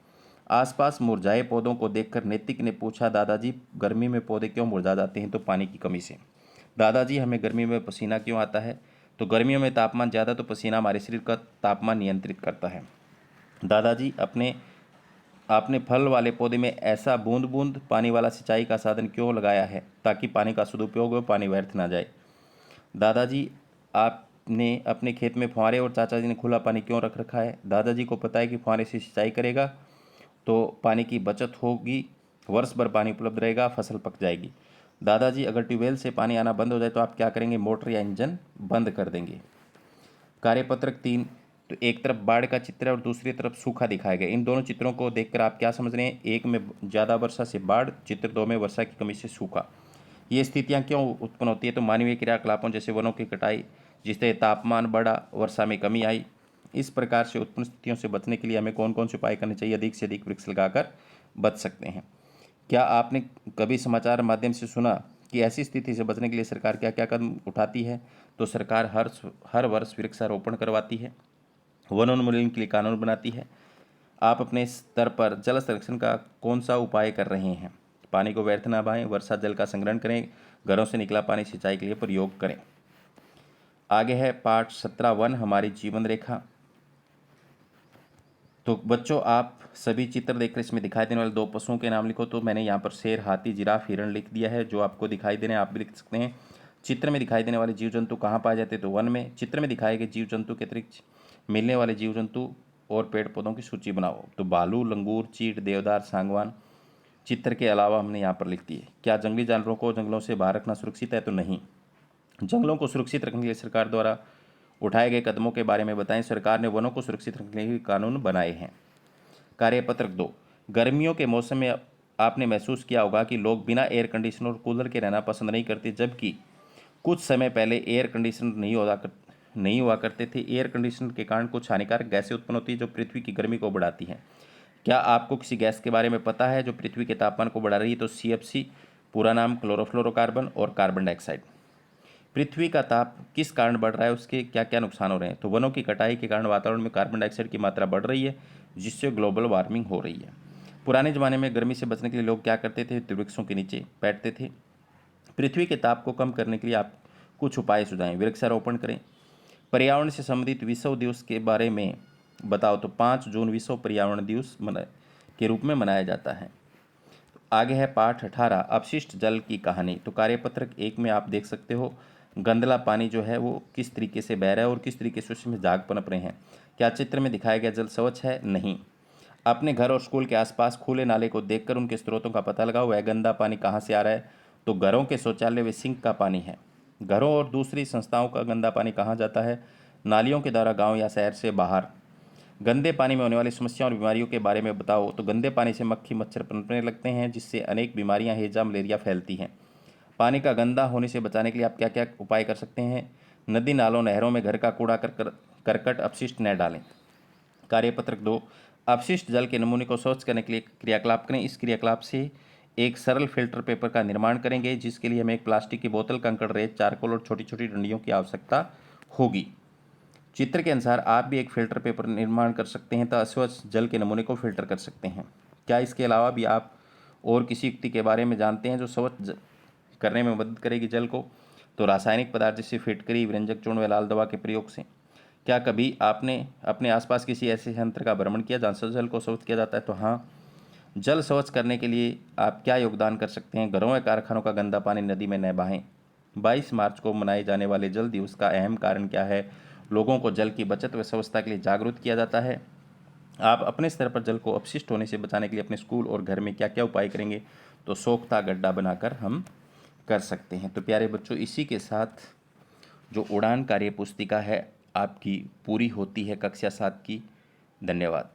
आसपास मुरझाए पौधों को देखकर नैतिक ने पूछा, दादाजी गर्मी में पौधे क्यों मुरझा जाते हैं, तो पानी की कमी से। दादाजी हमें गर्मी में पसीना क्यों आता है, तो गर्मियों में तापमान ज़्यादा, तो पसीना हमारे शरीर का तापमान नियंत्रित करता है। दादाजी आपने फल वाले पौधे में ऐसा बूंद बूंद पानी वाला सिंचाई का साधन क्यों लगाया है, ताकि पानी का सदुपयोग हो, पानी व्यर्थ ना जाए। दादाजी आपने अपने खेत में फुहारे और चाचा जी ने खुला पानी क्यों रख रखा है। दादाजी को पता है कि फुहारे से सिंचाई करेगा तो पानी की बचत होगी, वर्ष भर पानी उपलब्ध रहेगा, फसल पक जाएगी। दादाजी अगर ट्यूबवेल से पानी आना बंद हो जाए तो आप क्या करेंगे, मोटर या इंजन बंद कर देंगे। कार्यपत्रक 3। तो एक तरफ बाढ़ का चित्र है और दूसरी तरफ सूखा दिखाया गया। इन दोनों चित्रों को देखकर आप क्या समझ रहे हैं, एक में ज़्यादा वर्षा से बाढ़, चित्र 2 में वर्षा की कमी से सूखा। ये स्थितियाँ क्यों उत्पन्न होती है, तो मानवीय क्रियाकलापों जैसे वनों की कटाई, जिससे तापमान बढ़ा, वर्षा में कमी आई। इस प्रकार से उत्पन्न स्थितियों से बचने के लिए हमें कौन कौन से उपाय करने चाहिए, अधिक से अधिक वृक्ष लगाकर बच सकते हैं। क्या आपने कभी समाचार माध्यम से सुना कि ऐसी स्थिति से बचने के लिए सरकार क्या क्या कदम उठाती है, तो सरकार हर वर्ष वृक्षारोपण करवाती है, वनोन्मूलन के लिए कानून बनाती है। आप अपने स्तर पर जल संरक्षण का कौन सा उपाय कर रहे हैं, पानी को व्यर्थ ना बहाएं, वर्षा जल का संग्रहण करें, घरों से निकला पानी सिंचाई के लिए प्रयोग करें। आगे है पाठ 17, वन हमारी जीवन रेखा। तो बच्चों आप सभी चित्र देखकर इसमें दिखाई देने वाले 2 पशुओं के नाम लिखो। तो मैंने यहाँ पर शेर, हाथी, जिराफ, हिरण लिख दिया है, जो आपको दिखाई दे रहे हैं आप भी लिख सकते हैं। चित्र में दिखाई देने वाले जीव जंतु कहाँ पाए जाते हैं, तो वन में। चित्र में दिखाए गए जीव जंतु के अतिरिक्त मिलने वाले जीव जंतु और पेड़ पौधों की सूची बनाओ। तो भालू, लंगूर, चीड़, देवदार, सांगवान चित्र के अलावा हमने यहाँ पर लिख दिए। क्या जंगली जानवरों को जंगलों से बाहर रखना सुरक्षित है, तो नहीं। जंगलों को सुरक्षित रखने के लिए सरकार द्वारा उठाए गए कदमों के बारे में बताएं। सरकार ने वनों को सुरक्षित रखने के कानून बनाए हैं। कार्यपत्रक 2, गर्मियों के मौसम में आपने महसूस किया होगा कि लोग बिना एयर कंडीशनर और कूलर के रहना पसंद नहीं करते, जबकि कुछ समय पहले एयर कंडीशनर नहीं हुआ करते थे। एयर कंडीशनर के कारण कुछ हानिकारक गैसें उत्पन्न होती हैं जो पृथ्वी की गर्मी को बढ़ाती हैं। क्या आपको किसी गैस के बारे में पता है जो पृथ्वी के तापमान को बढ़ा रही है? तो CFC, पूरा नाम क्लोरोफ्लोरोकार्बन, और कार्बन डाइऑक्साइड। पृथ्वी का ताप किस कारण बढ़ रहा है, उसके क्या क्या नुकसान हो रहे हैं? तो वनों की कटाई के कारण वातावरण में कार्बन डाइऑक्साइड की मात्रा बढ़ रही है, जिससे ग्लोबल वार्मिंग हो रही है। पुराने ज़माने में गर्मी से बचने के लिए लोग क्या करते थे? तो वृक्षों के नीचे बैठते थे। पृथ्वी के ताप को कम करने के लिए आप कुछ उपाय सुझाएं। वृक्षारोपण करें। पर्यावरण से संबंधित विश्व दिवस के बारे में बताओ। तो 5 जून विश्व पर्यावरण दिवस के रूप में मनाया जाता है। आगे है पाठ 18, अपशिष्ट जल की कहानी। तो कार्यपत्रक 1 में आप देख सकते हो गंदला पानी जो है वो किस तरीके से बह रहा है और किस तरीके से उसमें झाग पनप रहे हैं। क्या चित्र में दिखाया गया जल स्वच्छ है? नहीं। अपने घर और स्कूल के आसपास खुले नाले को देखकर उनके स्रोतों का पता लगाओ। वह गंदा पानी कहाँ से आ रहा है? तो घरों के शौचालय व सिंक का पानी है। घरों और दूसरी संस्थाओं का गंदा पानी कहाँ जाता है? नालियों के द्वारा गांव या शहर से बाहर। गंदे पानी में होने वाली समस्याओं और बीमारियों के बारे में बताओ। तो गंदे पानी से मक्खी मच्छर पनपने लगते हैं, जिससे अनेक बीमारियां हैजा मलेरिया फैलती हैं। पानी का गंदा होने से बचाने के लिए आप क्या क्या उपाय कर सकते हैं? नदी नालों नहरों में घर का कूड़ा करकट अपशिष्ट न डालें। कार्यपत्रक 2, अपशिष्ट जल के नमूने को स्वच्छ करने के लिए क्रियाकलाप करें। इस क्रियाकलाप से एक सरल फिल्टर पेपर का निर्माण करेंगे, जिसके लिए हमें एक प्लास्टिक की बोतल, कंकड़, रेत, चारकोल और छोटी छोटी डंडियों की आवश्यकता होगी। चित्र के अनुसार आप भी एक फिल्टर पेपर निर्माण कर सकते हैं तथा अस्वच्छ जल के नमूने को फिल्टर कर सकते हैं। क्या इसके अलावा भी आप और किसी युक्ति के बारे में जानते हैं जो स्वच्छ करने में मदद करेगी जल को? तो रासायनिक पदार्थ जैसे फिटकरी, व्यंजक चूर्ण व लाल दवा के प्रयोग से। क्या कभी आपने अपने आसपास किसी ऐसे यंत्र का भ्रमण किया जहाँ से जल को स्वच्छ किया जाता है? तो हाँ। जल स्वच्छ करने के लिए आप क्या योगदान कर सकते हैं? घरों व कारखानों का गंदा पानी नदी में न बहाएं। 22 मार्च को मनाए जाने वाले जल दिवस का अहम कारण क्या है? लोगों को जल की बचत व स्वच्छता के लिए जागरूक किया जाता है। आप अपने स्तर पर जल को अपशिष्ट होने से बचाने के लिए अपने स्कूल और घर में क्या क्या उपाय करेंगे? तो सोख्ता गड्ढा बनाकर हम कर सकते हैं। तो प्यारे बच्चों, इसी के साथ जो उड़ान कार्य पुस्तिका है आपकी पूरी होती है कक्षा 7 की। धन्यवाद।